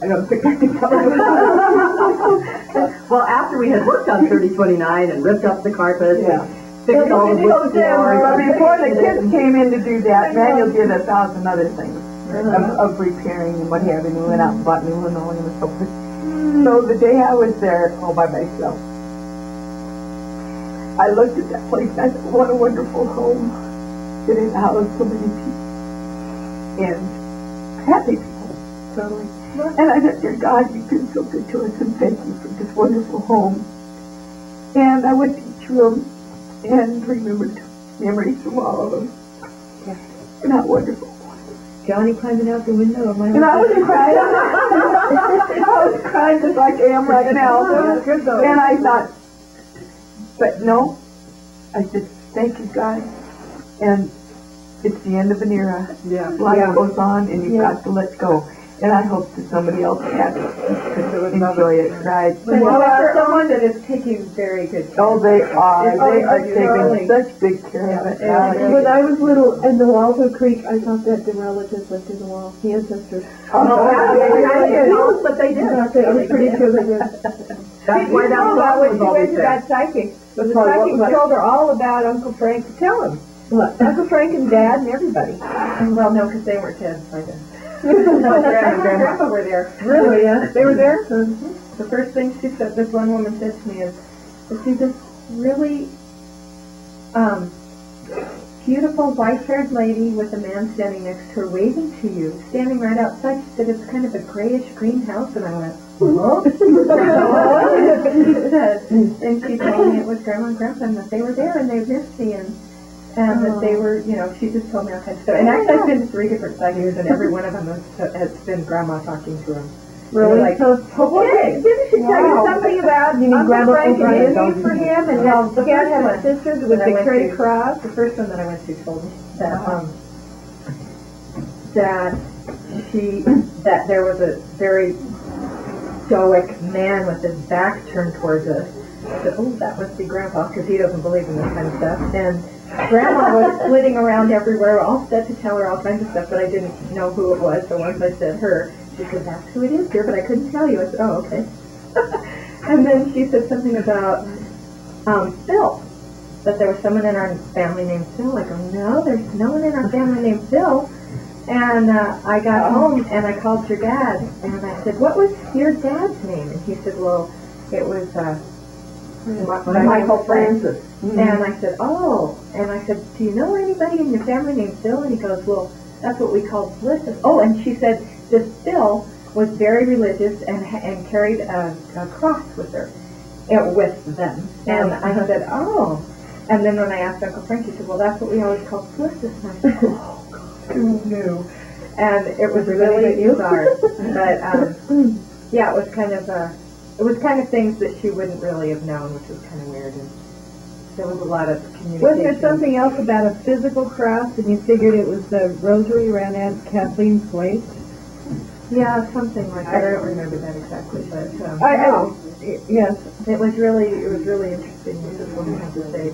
I don't think I can tell Well, after we had worked on 3029 and ripped up the carpet and fixed all the wood floors. But before the kids came in to do that, Manuel did 1,000 other things of repairing and what have you. We went out and bought new linoleum and so forth. So the day I was there all by myself, I looked at that place and I said, what a wonderful home. It has housed so many people. And happy people, totally. And I said, dear God, you've been so good to us, and thank you for this wonderful home. And I went to each room and remembered memories from all of them. And how wonderful. Johnny climbing out the window of my And I was crying. I was crying just like I am right now. And I thought, but no, I said, thank you, God. And it's the end of an era. Life goes on, and you've got to let go. And I hope that somebody else can enjoy it, right? Well, someone that is taking very good care. Oh, they are. They are taking such big care of it. When I was little in the Waldo Creek, I thought that the relatives lived in the wall, the ancestors. Oh, but they did. I was pretty sure they did. That's why that about when was she always went to there. that psychic. The psychic told her all about Uncle Frank. Tell him. Uncle Frank and Dad and everybody. Well, no, because they weren't dead by then. No, Grandpa were there. Really? Yeah. They were there? Mm-hmm. The first thing she said, this one woman said to me is, I see this really beautiful white-haired lady with a man standing next to her waving to you, standing right outside. She said, it's kind of a grayish green house. And I went, And she told me it was Grandma and Grandpa and that they were there and they missed me and that they were, you know, she just told me all kinds of stuff. And actually I've been to 3 different psychics and every one of them has been Grandma talking to him. Really? Like, Okay. Didn't she tell you something about Uncle Frank and Indy for him? And Well, the Dad first had one sisters that with I went Victoria to- Cross? The first one that I went to told me that that there was a very stoic man with his back turned towards us. I said, oh, that must be Grandpa, because he doesn't believe in this kind of stuff. And Grandma was flitting around everywhere, all set to tell her all kinds of stuff, but I didn't know who it was. So once I said her, she said, that's who it is, dear, but I couldn't tell you. I said, oh, okay. And then she said something about Phil, that there was someone in our family named Phil. I go, no, there's no one in our family named Phil. And I got home and I called your dad and I said, what was your dad's name? And he said, well, it was Michael Francis. Mm-hmm. And I said, oh. And I said, do you know anybody in your family named Phil? And he goes, well, that's what we call Felicity. Oh, and she said, this Phil was very religious and carried a cross with her, with them. And I said, oh. And then when I asked Uncle Frank, he said, well, that's what we always called Felicity. And I said, oh, who knew? And it was really bizarre. But yeah, it was kind of things that she wouldn't really have known, which was kind of weird. And there was a lot of communication. Wasn't there something else about a physical cross, and you figured it was the rosary around Aunt Kathleen's waist? Yeah, something like that. I don't remember that exactly, but Yes. it was really interesting. This is what I have to say,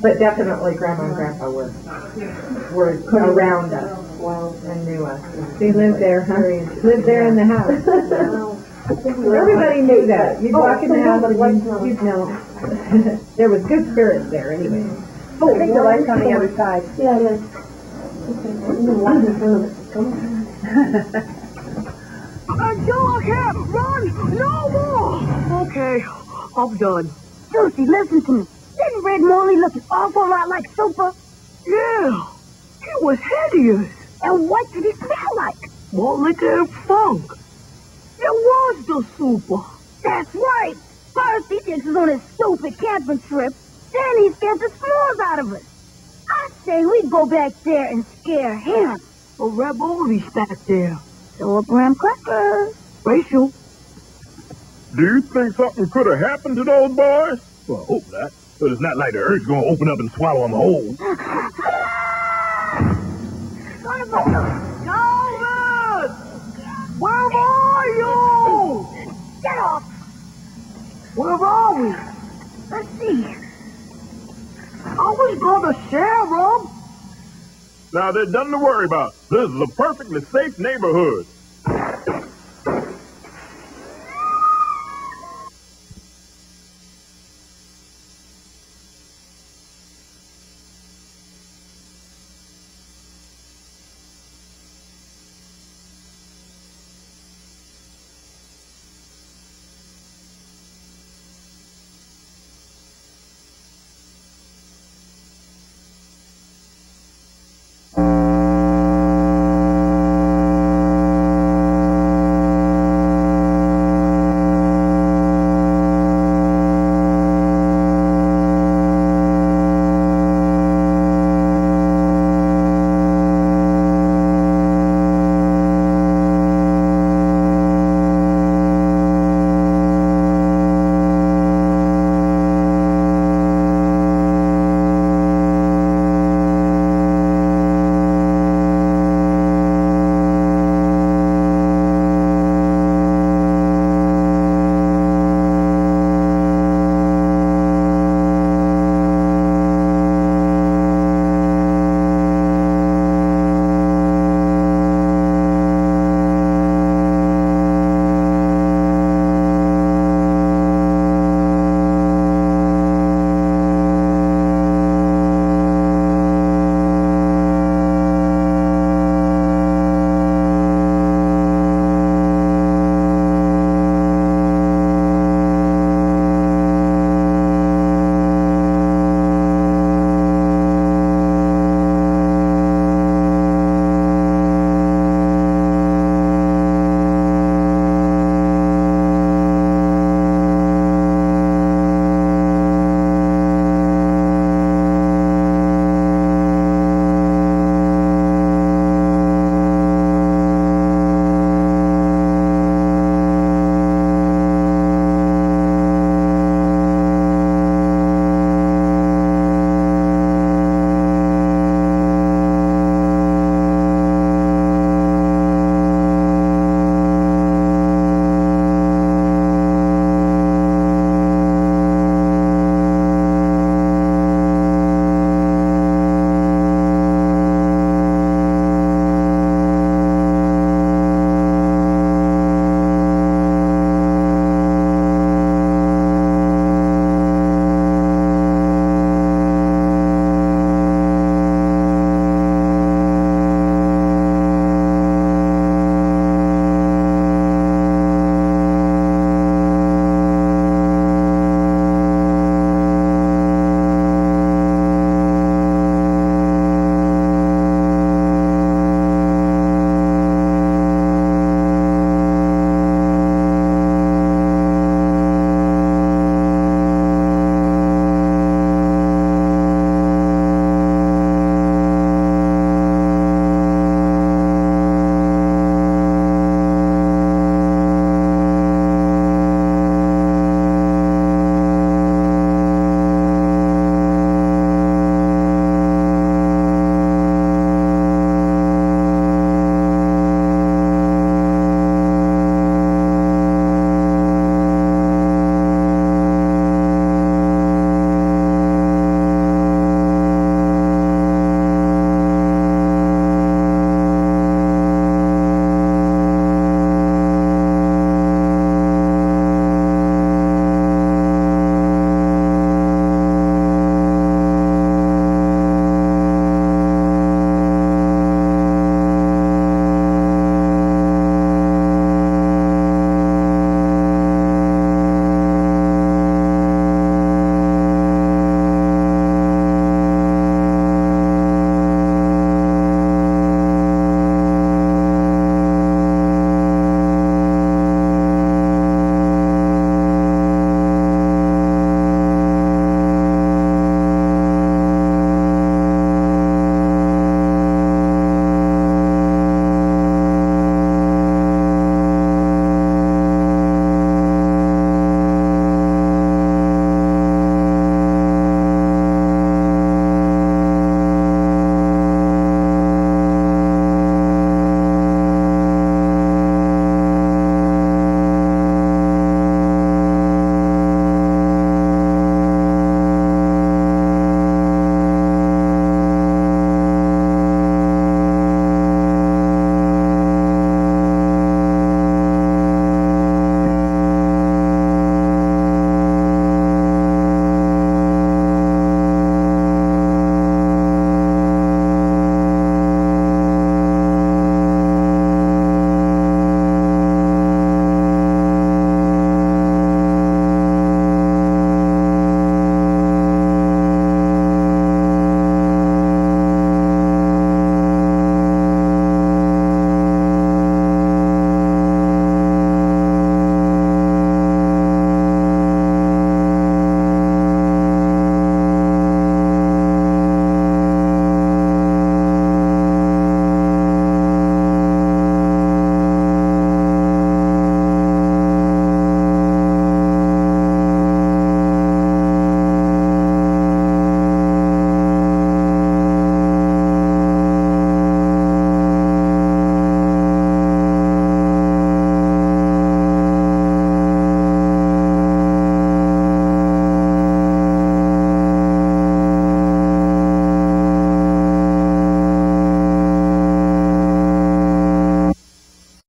but definitely Grandma and Grandpa were around us and knew us. They lived there, huh? Lived there in the house. Everybody knew that. You'd walk in the house and you'd know. There was good spirits there anyway. Oh, I think the light's on the other side. Yeah, it is. Joe, I can't run no more. Okay, I'm done. Lucy, listen to me. Didn't Red Morley look an awful lot like Super? Yeah, he was hideous. And what did he smell like? Mullet and funk. It was the Super. That's right. First he takes us on his stupid camping trip, then he scares the s'mores out of us. I say we go back there and scare him. A Red Morley's back there. So a graham crackers. Rachel. Do you think something could have happened to those boys? Well, I hope not. But it's not like the earth's going to open up and swallow them whole. Calvin! Where are you? Get off! Where are we? Let's see. I was gonna share them. Now, there's nothing to worry about. This is a perfectly safe neighborhood.